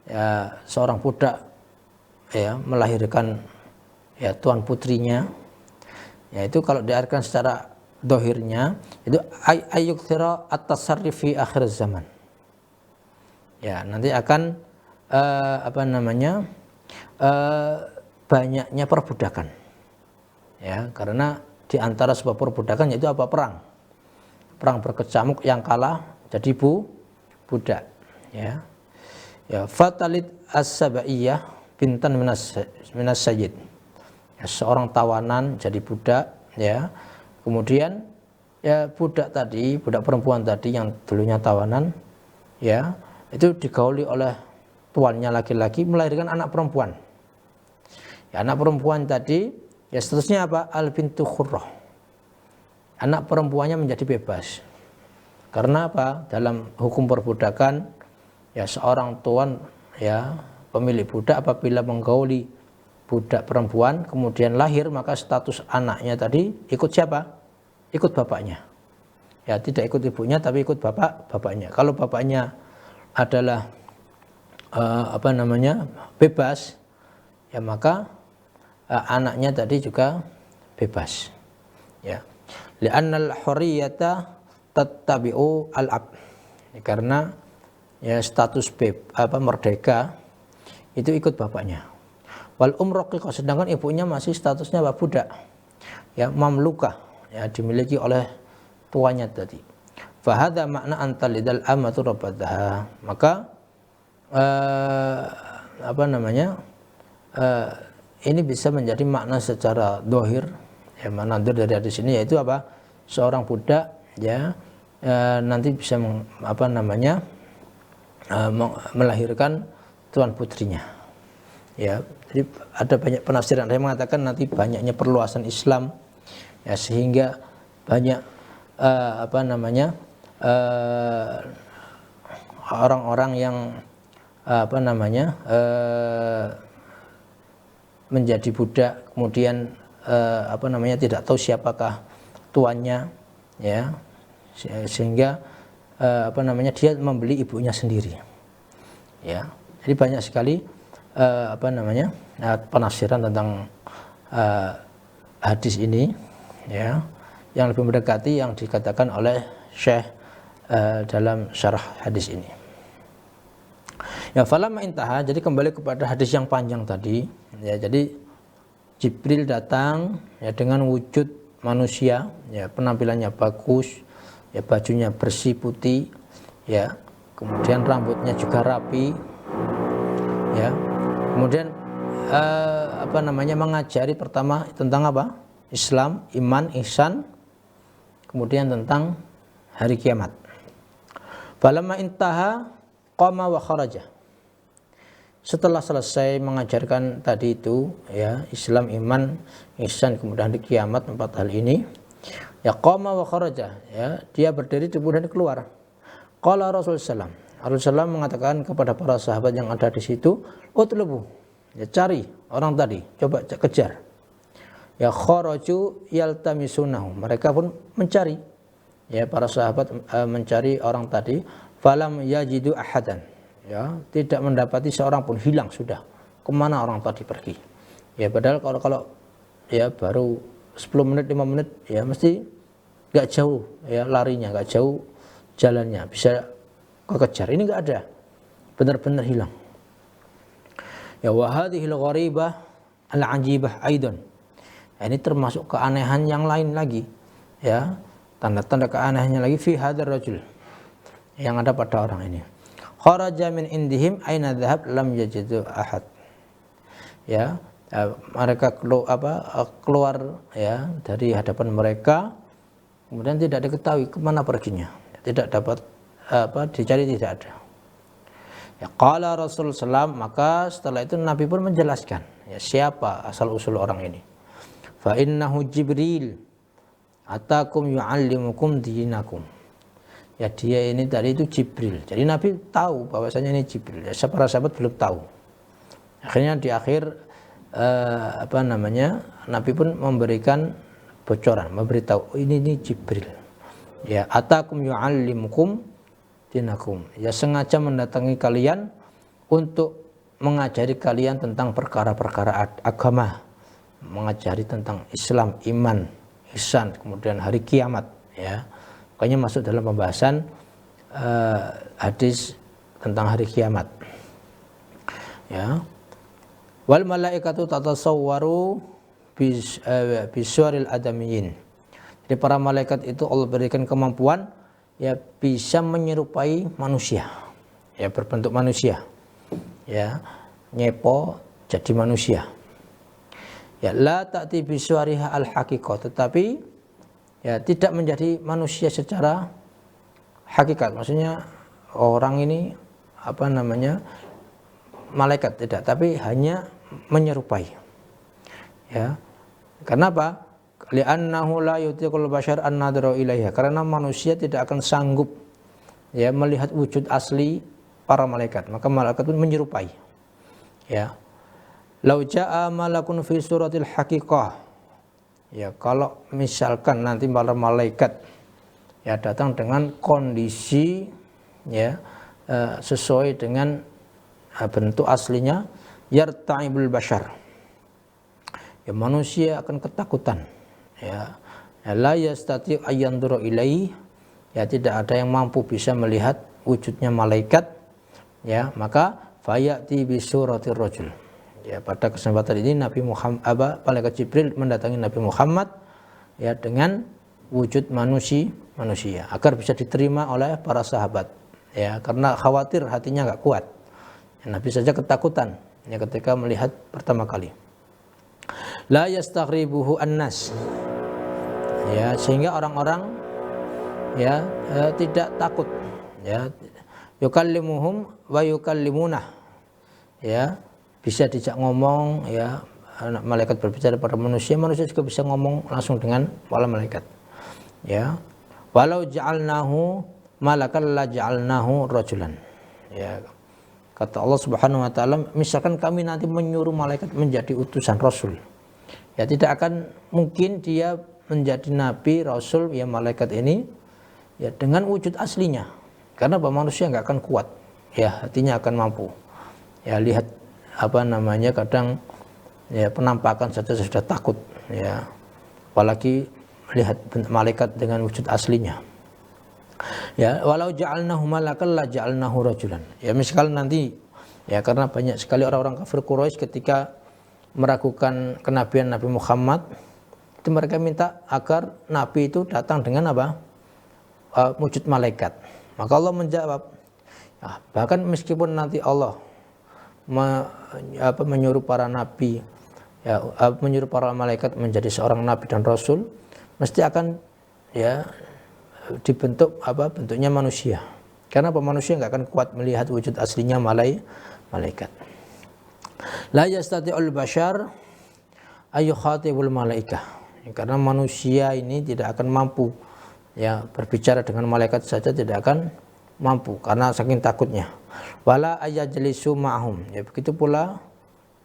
ya seorang budak ya melahirkan ya tuan putrinya. Ya, itu kalau diartikan secara dohirnya itu ayyukthira at-tasarruf fi akhir zaman. Ya, nanti akan banyaknya perbudakan. Ya, karena di antara sebab perbudakan yaitu apa? Perang berkecamuk, yang kalah jadi budak. Ya. Ya, fatalit as-sabaiyah bintan minas sayyid. Ya, seorang tawanan jadi budak, ya. Kemudian ya budak perempuan tadi yang dulunya tawanan, ya, itu digauli oleh tuannya laki-laki, melahirkan anak perempuan. Ya, anak perempuan tadi ya statusnya apa? Al bintu khurrah. Anak perempuannya menjadi bebas. Karena apa? Dalam hukum perbudakan ya seorang tuan, ya, pemilik budak apabila menggauli budak perempuan kemudian lahir, maka status anaknya tadi ikut siapa? Ikut bapaknya. Ya, tidak ikut ibunya tapi ikut bapaknya. Kalau bapaknya adalah bebas, ya, maka anaknya tadi juga bebas. Ya. Li'annal hurriyata tattabi'u al-ab. Karena ya status merdeka itu ikut bapaknya. Wal umroqiqah, sedangkan ibunya masih statusnya budak. ya mamlukah, ya dimiliki oleh tuannya tadi. Fahada makna antalidal amatu rabbataha. Maka ini bisa menjadi makna secara dohir, ya makna dohir dari hadis ini yaitu apa? Seorang budak ya nanti bisa melahirkan tuan putrinya. Ya, jadi ada banyak penafsiran yang mengatakan nanti banyaknya perluasan Islam ya sehingga banyak orang-orang yang menjadi budak kemudian tidak tahu siapakah tuannya, ya sehingga dia membeli ibunya sendiri, ya. Jadi banyak sekali penafsiran tentang hadis ini, ya, yang lebih mendekati yang dikatakan oleh Syekh dalam syarah hadis ini. Ya, falamma intaha, jadi kembali kepada hadis yang panjang tadi, ya, jadi Jibril datang ya dengan wujud manusia, ya, penampilannya bagus, ya, bajunya bersih putih, ya, kemudian rambutnya juga rapi, ya, kemudian mengajari pertama tentang apa? Islam, iman, ihsan, kemudian tentang hari kiamat. Falamma intaha qama wa kharaja. Setelah selesai mengajarkan tadi itu, ya, Islam, iman, ihsan, kemudian hari kiamat, 4 hal ini, ya, qama wa kharaja, ya, dia berdiri kemudian keluar. Qala Rasulullah SAW mengatakan kepada para sahabat yang ada di situ, utlubu, ya, cari orang tadi, coba kejar. Ya, kharaju yaltamisunahu, mereka pun mencari, ya, para sahabat mencari orang tadi, falam yajidu ahadan, ya, tidak mendapati seorang pun, hilang sudah. Kemana orang tadi pergi? Ya, padahal kalau ya baru 10 menit 5 menit ya mesti nggak jauh, ya, larinya nggak jauh, jalannya bisa kekejar. Ini nggak ada, benar-benar hilang. Ya, wa hadhil gharibah al-ajibah aidan. Ini termasuk keanehan yang lain lagi, ya, tanda-tanda keanehannya lagi fi hadzal rajul, yang ada pada orang ini. Kharaja min indihim aina dhahab lam yajidu ahad. Ya, mereka keluar ya dari hadapan mereka, kemudian tidak diketahui kemana perginya, tidak dapat dicari, tidak ada. Ya, qala Rasul sallam, maka setelah itu Nabi pun menjelaskan, ya, siapa asal usul orang ini. Fa innahu Jibril atakum yu'allimukum dinakum. Ya, dia ini tadi itu Jibril. Jadi Nabi tahu bahwasanya ini Jibril. Ya, para sahabat belum tahu. Akhirnya di akhir Nabi pun memberikan bocoran, memberitahu, ini Jibril. Ya, atakum yu'allimukum dinakum. Ya, sengaja mendatangi kalian untuk mengajari kalian tentang perkara-perkara agama, mengajari tentang Islam, iman, ihsan, kemudian hari kiamat, ya. Makanya masuk dalam pembahasan hadis tentang hari kiamat. Ya. Wal malaikatu tatasawwaru bisuaril adamiyin. Jadi para malaikat itu Allah berikan kemampuan, ya, bisa menyerupai manusia, ya, berbentuk manusia, ya, nyepo jadi manusia. Ya, la ta'ti bisuariha al-haqiqah, tetapi ya tidak menjadi manusia secara hakikat. Maksudnya orang ini malaikat tidak, tapi hanya menyerupai. Ya. Karena apa? Li'annahu la yutiqul bashar an-nadra ilaiha. Karena manusia tidak akan sanggup, ya, melihat wujud asli para malaikat. Maka malaikat pun menyerupai. Ya. Lau ja'a malakun fi suratil haqiqah. Ya, kalau misalkan nanti para malaikat, ya, datang dengan kondisi, ya, sesuai dengan bentuk aslinya, yarta'ibul bashar. Ya, manusia akan ketakutan. Ya, la yastati ayyandura ilaihi. Ya, tidak ada yang mampu bisa melihat wujudnya malaikat. Ya, maka fayati bi suratir rajul. Ya, pada kesempatan ini Nabi Muhammad, malaikat Jibril mendatangi Nabi Muhammad ya dengan wujud manusia agar bisa diterima oleh para sahabat, ya, karena khawatir hatinya nggak kuat. Ya, Nabi saja ketakutan ya ketika melihat pertama kali. La yastaghribuhu annas, ya, sehingga orang-orang ya tidak takut, ya, yukallimuhum wa yukallimunah, ya, bisa dijak ngomong, ya, malaikat berbicara pada manusia, manusia juga bisa ngomong langsung dengan para malaikat, ya. Walau ja'alnahu malakan la ja'alnahu rajulan, ya, kata Allah Subhanahu wa taala, misalkan kami nanti menyuruh malaikat menjadi utusan rasul, ya, tidak akan mungkin dia menjadi nabi, rasul, ya, malaikat ini, ya, dengan wujud aslinya, karena manusia nggak akan kuat, ya, hatinya akan mampu, ya, lihat kadang, ya, penampakan saja sudah takut, ya, apalagi melihat malaikat dengan wujud aslinya. Ya, walau ja'alnahu malakan la ja'alnahu rajulan. Ya, misalkan nanti, ya, karena banyak sekali orang-orang kafir Quraisy ketika meragukan kenabian Nabi Muhammad, itu mereka minta agar nabi itu datang dengan wujud malaikat. Maka Allah menjawab, ya, bahkan meskipun nanti Allah menyuruh para nabi, ya, menyuruh para malaikat menjadi seorang nabi dan rasul, mesti akan, ya, dibentuk bentuknya manusia, karena manusia nggak akan kuat melihat wujud aslinya malaikat. La yastati'ul bashar ayu khatibul malaikah, karena manusia ini tidak akan mampu, ya, berbicara dengan malaikat saja tidak akan mampu karena saking takutnya. Wala ayajlisu ma'hum, ya, begitu pula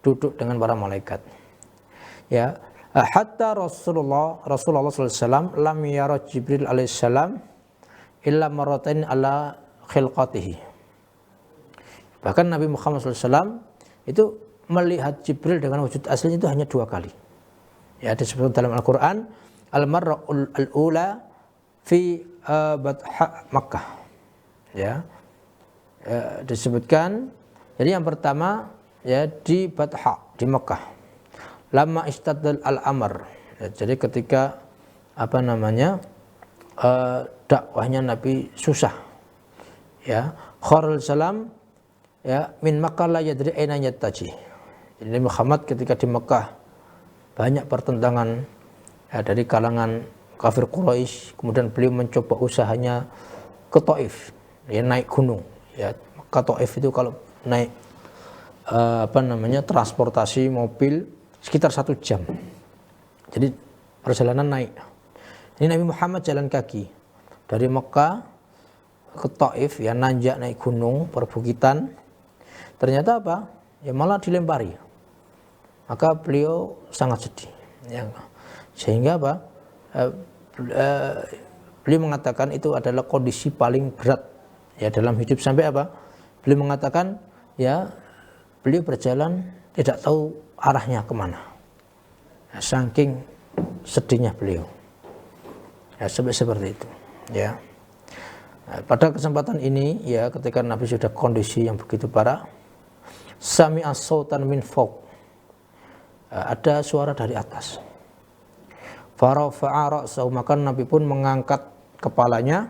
duduk dengan para malaikat, ya. Hatta Rasulullah SAW lam yara Jibril alaihissalam illa marratain ala khilqatihi. Bahkan Nabi Muhammad SAW itu melihat Jibril dengan wujud aslinya itu hanya 2 kali. Ya, disebut dalam Al-Quran al-marra'ul al-ula fi Batha Makkah. Ya, disebutkan, jadi yang pertama, ya, di Batha di Makkah. Lama istadal al-amr, ya, jadi ketika dakwahnya Nabi susah, ya, kharul salam, ya, min Makkah la yadri aina yattaji. Jadi Muhammad ketika di Makkah banyak pertentangan, ya, dari kalangan kafir Quraisy, kemudian beliau mencoba usahanya ke Taif, ya, naik gunung, ya, ke Taif itu kalau naik transportasi mobil sekitar 1 jam. Jadi perjalanan naik. Ini Nabi Muhammad jalan kaki dari Mekah ke Taif, ya, nanjak naik gunung perbukitan. Ternyata ya, malah dilempari. Maka beliau sangat sedih, ya. Sehingga beliau mengatakan itu adalah kondisi paling berat, ya, dalam hidup, sampai beliau mengatakan, ya, beliau berjalan tidak tahu arahnya kemana, ya, saking sedihnya beliau, ya, seperti itu, ya. Pada kesempatan ini, ya, ketika Nabi sudah kondisi yang begitu parah, sami'a sautan min fawq, ada suara dari atas. Farafa'a ra'sahu, maka Nabi pun mengangkat kepalanya.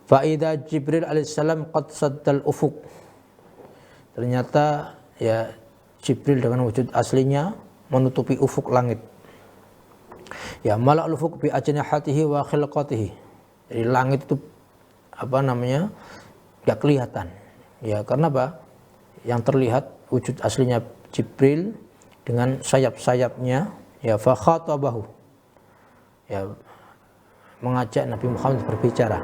Fa idza Jibril alaihissalam qad saddal ufuq, ternyata, ya, Jibril dengan wujud aslinya menutupi ufuk langit. Ya, mala'ul ufuk bi ajnihatihi wa khilqatihi. Jadi langit itu enggak kelihatan. Ya, karena yang terlihat wujud aslinya Jibril dengan sayap-sayapnya, ya, fa khatabahu. Ya, mengajak Nabi Muhammad berbicara.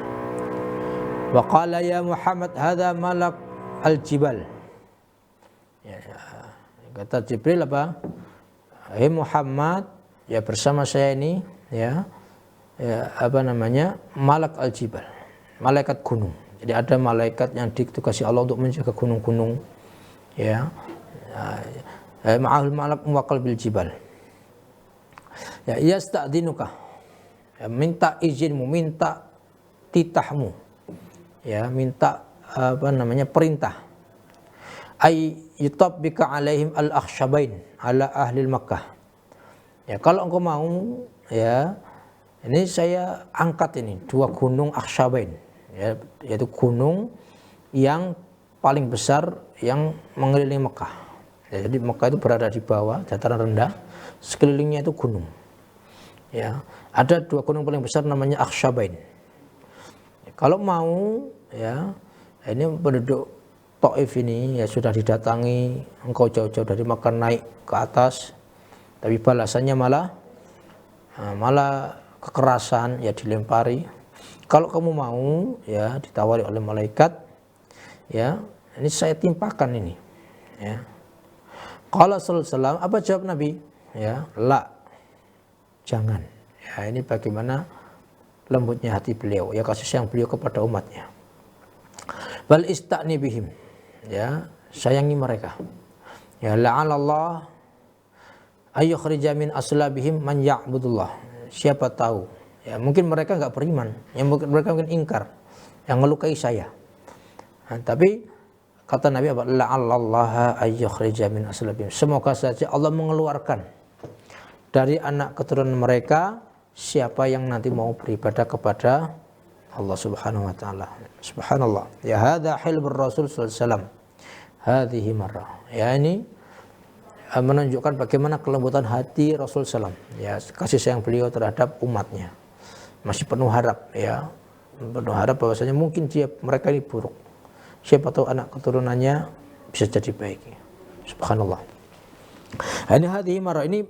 Wa qala ya Muhammad hadza malak al-jibal. Ya, kata Jibril Hai Muhammad, ya, bersama saya ini, ya, malak al-jibal, malaikat gunung. Jadi ada malaikat yang ditugasi Allah untuk menjaga gunung-gunung, ya. Ma'al malak muwakkal bil jibal. Ya, yasta'dzinuka, ya, minta izinmu, minta titahmu, ya, minta perintah. Ay yutabbika alaihim al-akhshabain ala ahli Makkah. Ya, kalau engkau mau, ya, ini saya angkat ini dua gunung Akshabain, ya, yaitu gunung yang paling besar yang mengelilingi Mekah. Ya, jadi Mekah itu berada di bawah dataran rendah, sekelilingnya itu gunung. Ya, ada dua gunung paling besar namanya Akshabain. Kalau mau, ya, ini penduduk Taif ini ya sudah didatangi, engkau jauh-jauh dari Mekah naik ke atas, tapi balasannya malah kekerasan, ya dilempari. Kalau kamu mau, ya ditawari oleh malaikat, ya ini saya timpakan ini, ya. Qala sallallahu alaihi wasallam, apa jawab Nabi? Ya, la, jangan. Ya, ini bagaimana lembutnya hati beliau, ya kasih sayang beliau kepada umatnya. Bal ista'ni bihim, ya sayangi mereka. Ya la'alallah ayyukhrija min aslabihim man ya'budullah. Siapa tahu, ya mungkin mereka enggak beriman, ya mereka mungkin ingkar, yang melukai saya. Nah, tapi kata Nabi apa? La'allallaha ayyukhrija min aslabihim. Semoga saja Allah mengeluarkan dari anak keturunan mereka siapa yang nanti mau beribadah kepada Allah Subhanahu wa taala. Subhanallah. Ya hadza hilbur Rasul sallallahu alaihi wasallam. Hadhihi marrah. Ya ini menunjukkan bagaimana kelembutan hati Rasul sallallahu alaihi wasallam. Ya kasih sayang beliau terhadap umatnya. Masih penuh harap, ya. Penuh harap bahwasanya mungkin mereka ini buruk. Siapa tahu anak keturunannya bisa jadi baik. Subhanallah. Ini hadhihi marrah, ini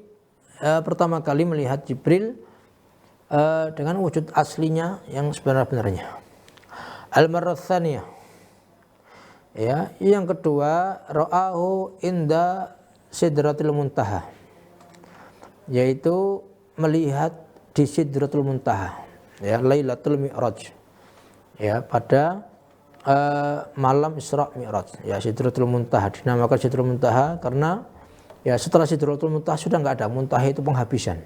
pertama kali melihat Jibril dengan wujud aslinya yang sebenar-benarnya. Al-marrah tsaniyah, ya, yang kedua, ra'ahu inda sidratil muntaha, yaitu melihat di sidratul muntaha, ya, lailatul mi'raj, ya, pada malam Isra Mi'raj. Ya, sidratul muntaha dinamakan sidratul muntaha karena ya setelah sidratul muntaha sudah enggak ada, muntaha itu penghabisan.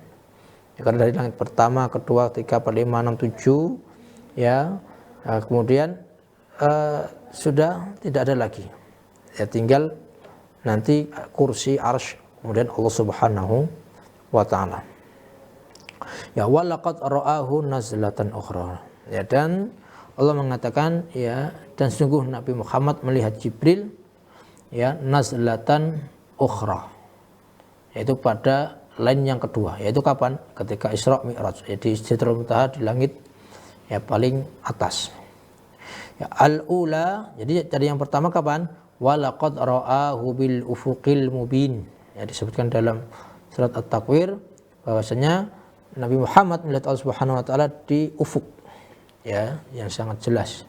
Ya, karena dari langit pertama, kedua, ketiga, 4, 5, 6, 7, ya, kemudian sudah tidak ada lagi. Ya, tinggal nanti kursi, arsy, kemudian Allah Subhanahu wa taala. Ya, walaqad ra'ahu nazlatan ukhra. Ya, dan Allah mengatakan, ya, dan sungguh Nabi Muhammad melihat Jibril, ya, nazlatan ukhra, yaitu pada lain yang kedua, yaitu kapan? Ketika Isra Mi'raj, jadi Sidratul Muntaha di langit ya paling atas. Ya, al-ula, jadi dari yang pertama kapan? Walaqad ra'ahu bil ufuqil mubin. Ya, disebutkan dalam surat At-Takwir bahwasanya Nabi Muhammad melihat Allah Subhanahu wa taala di ufuk, ya, yang sangat jelas.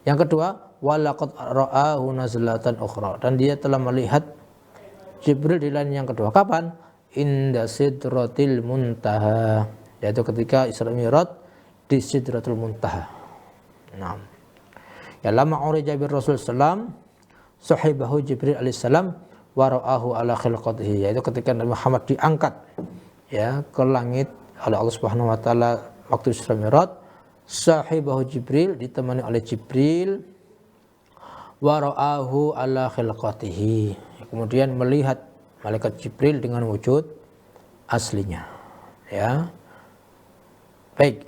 Yang kedua, walaqad ra'ahu nazlatan ukhra, dan dia telah melihat Jibril di lain yang kedua. Kapan? Inda sidratil muntaha, yaitu ketika Isra Mi'raj di sidratul muntaha. Nah, ya lama urija bir Rasul sallam sahibahu Jibril alaihissalam wa ra'ahu ala khilqatihi, yaitu ketika Nabi Muhammad diangkat, ya, ke langit oleh Allah Subhanahu wa taala waktu Isra Mi'raj, sahibahu Jibril, ditemani oleh Jibril, wa ra'ahu ala khilqatihi, kemudian melihat malaikat Jibril dengan wujud aslinya, ya. Baik.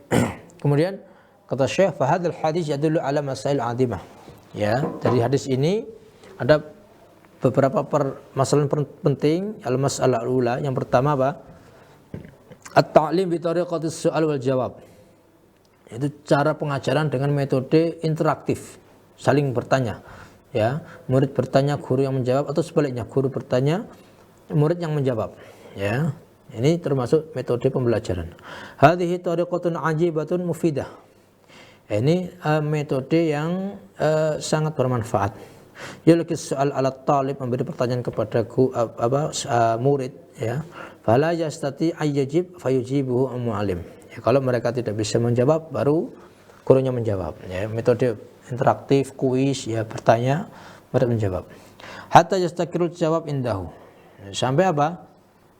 Kemudian kata Syekh, fa hadzal hadis yadullu ala masail adimah. Ya, dari hadis ini ada beberapa permasalahan penting. Al-mas'alah al-ula, yang pertama apa? At-ta'lim bi tariqatis su'al wal jawab. Itu cara pengajaran dengan metode interaktif, saling bertanya. Ya, murid bertanya, guru yang menjawab, atau sebaliknya, guru bertanya, murid yang menjawab. Ya, ini termasuk metode pembelajaran. Hadhihi tariqatun ajibatun mufidah. Ini metode yang sangat bermanfaat. Yulqis soal alat talib, memberi pertanyaan kepada murid, ya. Fala yastati ayyajib fayujibuhu mu'allim. Ya, kalau mereka tidak bisa menjawab, baru gurunya menjawab. Ya, metode interaktif, kuis, ya, bertanya, murid menjawab. Hatta yastakirul jawab indahu. Sampai apa?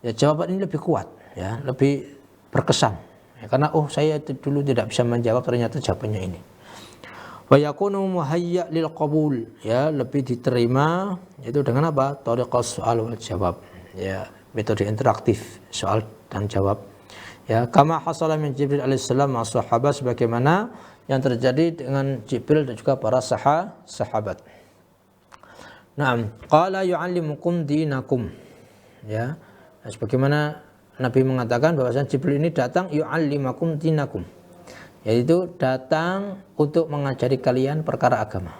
Ya, jawaban ini lebih kuat, ya, lebih berkesan. Ya, karena saya dulu tidak bisa menjawab, ternyata jawabannya ini. Wa yakunu muhayya lil qabul, ya, lebih diterima itu dengan apa? Tariqas soal wal jawab. Ya, metode interaktif, soal dan jawab. Ya, kama hasala min Jibril alaihissalam ma sahabat, sebagaimana yang terjadi dengan Jibril dan juga para sahabat. Naam, qala yu'allimukum dinakum. Ya. Sebagaimana Nabi mengatakan bahwasanya Jibril ini datang yu'allimakum dinakum, yaitu datang untuk mengajari kalian perkara agama.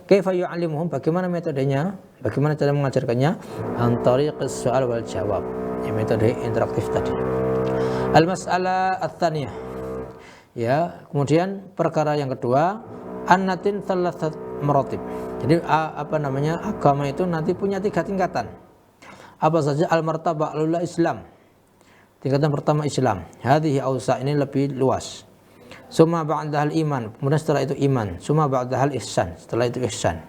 Kaifa yu'allimuhum, bagaimana metodenya? Bagaimana cara mengajarkannya? An tariqis soal wal jawab. Ya, metode interaktif tadi. Al-mas'alah ats-tsaniyah. Ya, kemudian perkara yang kedua, annatin tsalathat maratib. Jadi agama itu nanti punya 3 tingkatan. Apa saja? Al-martabah al-ula Islam. Tingkatan pertama Islam. Hadhihi awsa, ini lebih luas. Summa ba'dahal iman, kemudian setelah itu iman. Summa ba'dahal ihsan, setelah itu ihsan.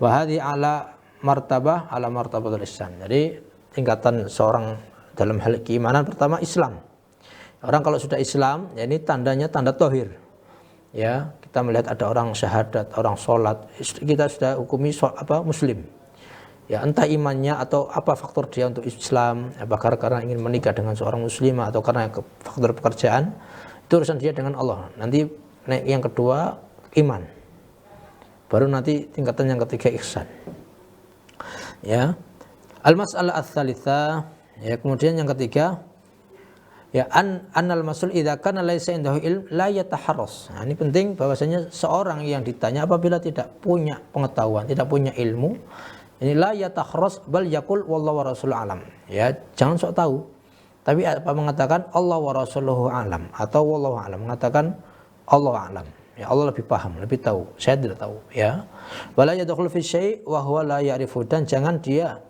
Wa hadhihi ala martabatul ihsan. Jadi tingkatan seorang dalam hal keimanan pertama Islam. Orang kalau sudah Islam, ya ini tandanya tanda tohir. Ya, kita melihat ada orang syahadat, orang sholat, kita sudah hukumi Muslim. Ya, entah imannya atau apa faktor dia untuk Islam, apakah karena ingin menikah dengan seorang muslimah atau karena faktor pekerjaan, itu urusan dia dengan Allah. Nanti yang kedua iman, baru nanti tingkatan yang ketiga ihsan. Ya, al-mas'alah ats-tsalitsah, ya, kemudian yang ketiga, ya, annal masul idza kana laisa indahu ilm la yataharras. Nah, ini penting bahwasanya seorang yang ditanya apabila tidak punya pengetahuan, tidak punya ilmu, ini la yataharras bal yaqul wallahu wa rasuluhu alam. Ya, jangan sok tahu. Tapi apa mengatakan Allah wa rasuluhu alam atau wallahu alam, mengatakan Allah alam. Ya, Allah lebih paham, lebih tahu. Saya tidak tahu, ya. Wala yadkhulu fi syai' wa huwa la ya'rifu, dan jangan dia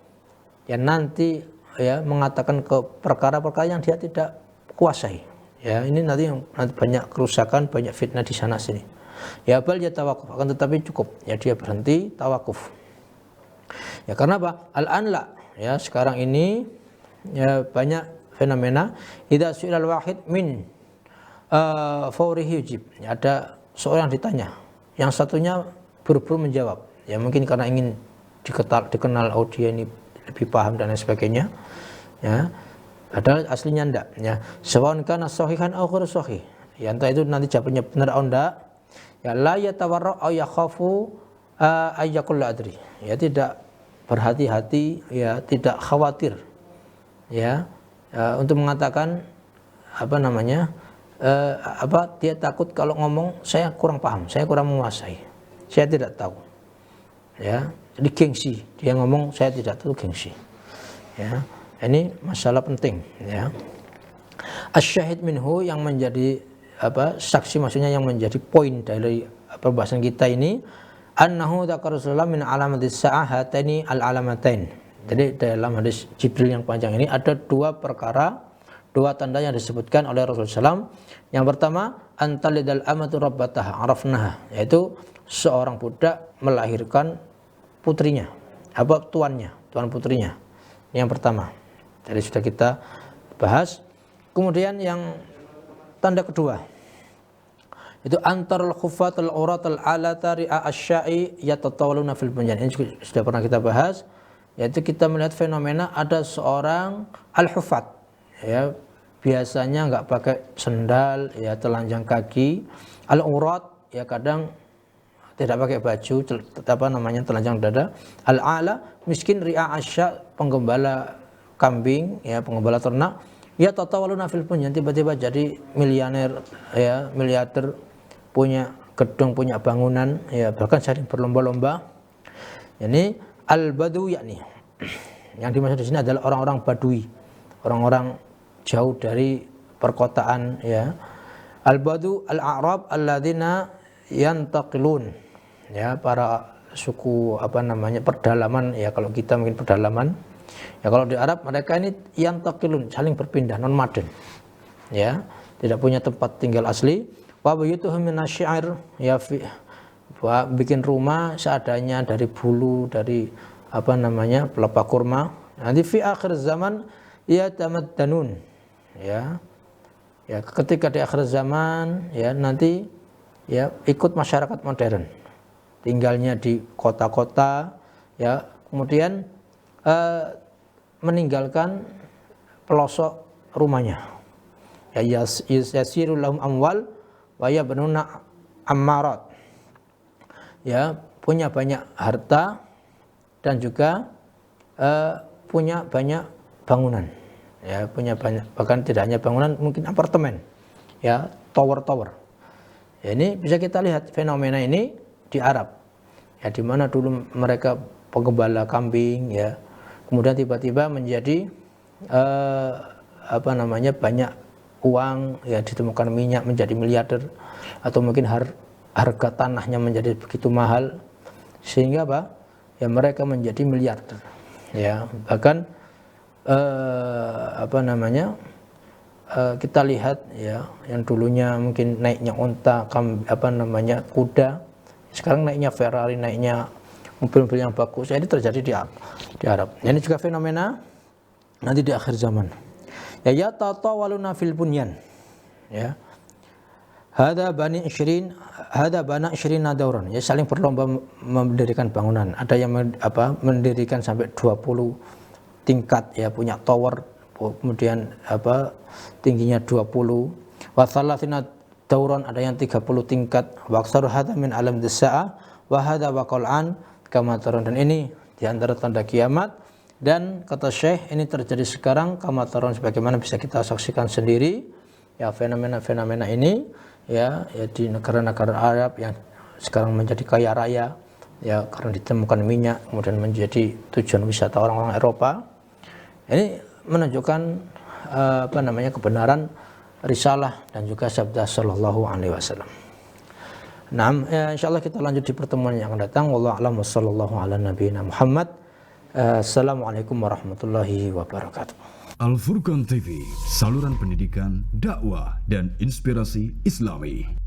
ya nanti ya mengatakan ke perkara-perkara yang dia tidak kuasai. Ya, ini nanti banyak kerusakan, banyak fitnah di sana sini. Ya, bal dia tawakuf, akan tetapi cukup ya dia berhenti tawakuf. Ya, karena apa? Al-an la, ya, sekarang ini ya banyak fenomena idza su'ilal wahid min faurihi yujib. Ya, ada seorang ditanya, yang satunya buru-buru menjawab. Ya, mungkin karena ingin dikenal dia ini lebih paham dan lain sebagainya. Ya, padahal aslinya enggak. Ya, sawan kana sahihan aw ghairu sahih. Ya, entah itu nanti jawabannya benar atau enggak. Ya, la yatawarra aw yakhafu ayyakul adri. Ya, tidak berhati-hati, ya, tidak khawatir. Ya, untuk mengatakan dia takut kalau ngomong saya kurang paham, saya kurang menguasai, saya tidak tahu. Ya, jadi gengsi, dia ngomong saya tidak tahu, gengsi. Ya, ini masalah penting. Ya, asyahid minhu, yang menjadi saksi, maksudnya yang menjadi poin dari pembahasan kita ini, annahu dzakara Rasulullah min alamatis sa'ah hatani al-alamatain. Jadi dalam hadis Jibril yang panjang ini ada 2 perkara, 2 tanda yang disebutkan oleh Rasulullah SAW. Yang pertama, antalidal amatu rabbataha arafnaha, yaitu seorang budak melahirkan putrinya, tuan putrinya. Ini yang pertama. Jadi sudah kita bahas. Kemudian yang tanda kedua, itu antarul khufatul uratul alatari asyai yatatawaluna fil bunyan. Ini sudah pernah kita bahas, yaitu kita melihat fenomena ada seorang al-hufat, ya, biasanya enggak pakai sendal, ya, telanjang kaki. Al-urat, ya, kadang tidak pakai baju, telanjang dada. Al-ala miskin ri'a asya, penggembala kambing, ya, penggembala ternak. Ya tatawaluna fil bunyan, tiba-tiba jadi miliarder, ya, miliarder, punya gedung, punya bangunan, ya, bahkan sering berlomba-lomba. Ini al-badu, yakni yang dimaksud di sini adalah orang-orang badui, orang-orang jauh dari perkotaan, ya. Al-badu al-a'rab alladzina yantaqilun, ya, para suku pedalaman, ya, kalau kita mungkin pedalaman. Ya, kalau di Arab mereka ini yantaqilun, saling berpindah, nomaden. Ya, tidak punya tempat tinggal asli. Wa buyutuhum minasyair, ya, bikin rumah seadanya dari bulu, dari pelepah kurma. Nanti fi akhir zaman ya tamaddanun, ya. Ya, ketika di akhir zaman, ya, nanti, ya, ikut masyarakat modern. Tinggalnya di kota-kota, ya, kemudian meninggalkan pelosok rumahnya. ya yasirul lahum amwal wa yabnuna ammarat, ya punya banyak harta dan juga punya banyak bangunan, ya punya banyak, bahkan tidak hanya bangunan, mungkin apartemen, ya tower-tower. Ya, ini bisa kita lihat fenomena ini di Arab, ya di mana dulu mereka penggembala kambing, ya kemudian tiba-tiba menjadi banyak uang, ya ditemukan minyak menjadi miliarder, atau mungkin harga tanahnya menjadi begitu mahal sehingga ya mereka menjadi miliarder, ya bahkan kita lihat ya yang dulunya mungkin naiknya unta, kuda, sekarang naiknya Ferrari, naiknya mobil-mobil yang bagus. Ini terjadi di Arab. Ini juga fenomena nanti di akhir zaman. Ya yatatawaluna fil bunyan. Ya. Hada bana 20 dauran. Ya saling berlomba mendirikan bangunan. Ada yang mendirikan sampai 20 tingkat, ya punya tower, kemudian tingginya 20. Wa thalathina dauran, ada yang 30 tingkat. Wa aksaru hadza min alam as-sa'a wa hadza waqal'an kama taron. Dan ini di antara tanda kiamat, dan kata Syekh ini terjadi sekarang kama taron, sebagaimana bisa kita saksikan sendiri, ya fenomena-fenomena ini ya di negara-negara Arab yang sekarang menjadi kaya raya, ya karena ditemukan minyak, kemudian menjadi tujuan wisata orang-orang Eropa. Ini menunjukkan kebenaran risalah dan juga sabda sallallahu alaihi wasallam. Nah, insyaallah kita lanjut di pertemuan yang akan datang. Wallahu a'lam, wassallallahu ala nabiyina Muhammad. Assalamualaikum warahmatullahi wabarakatuh.
Al Furqan TV, saluran pendidikan, dakwah dan inspirasi Islami.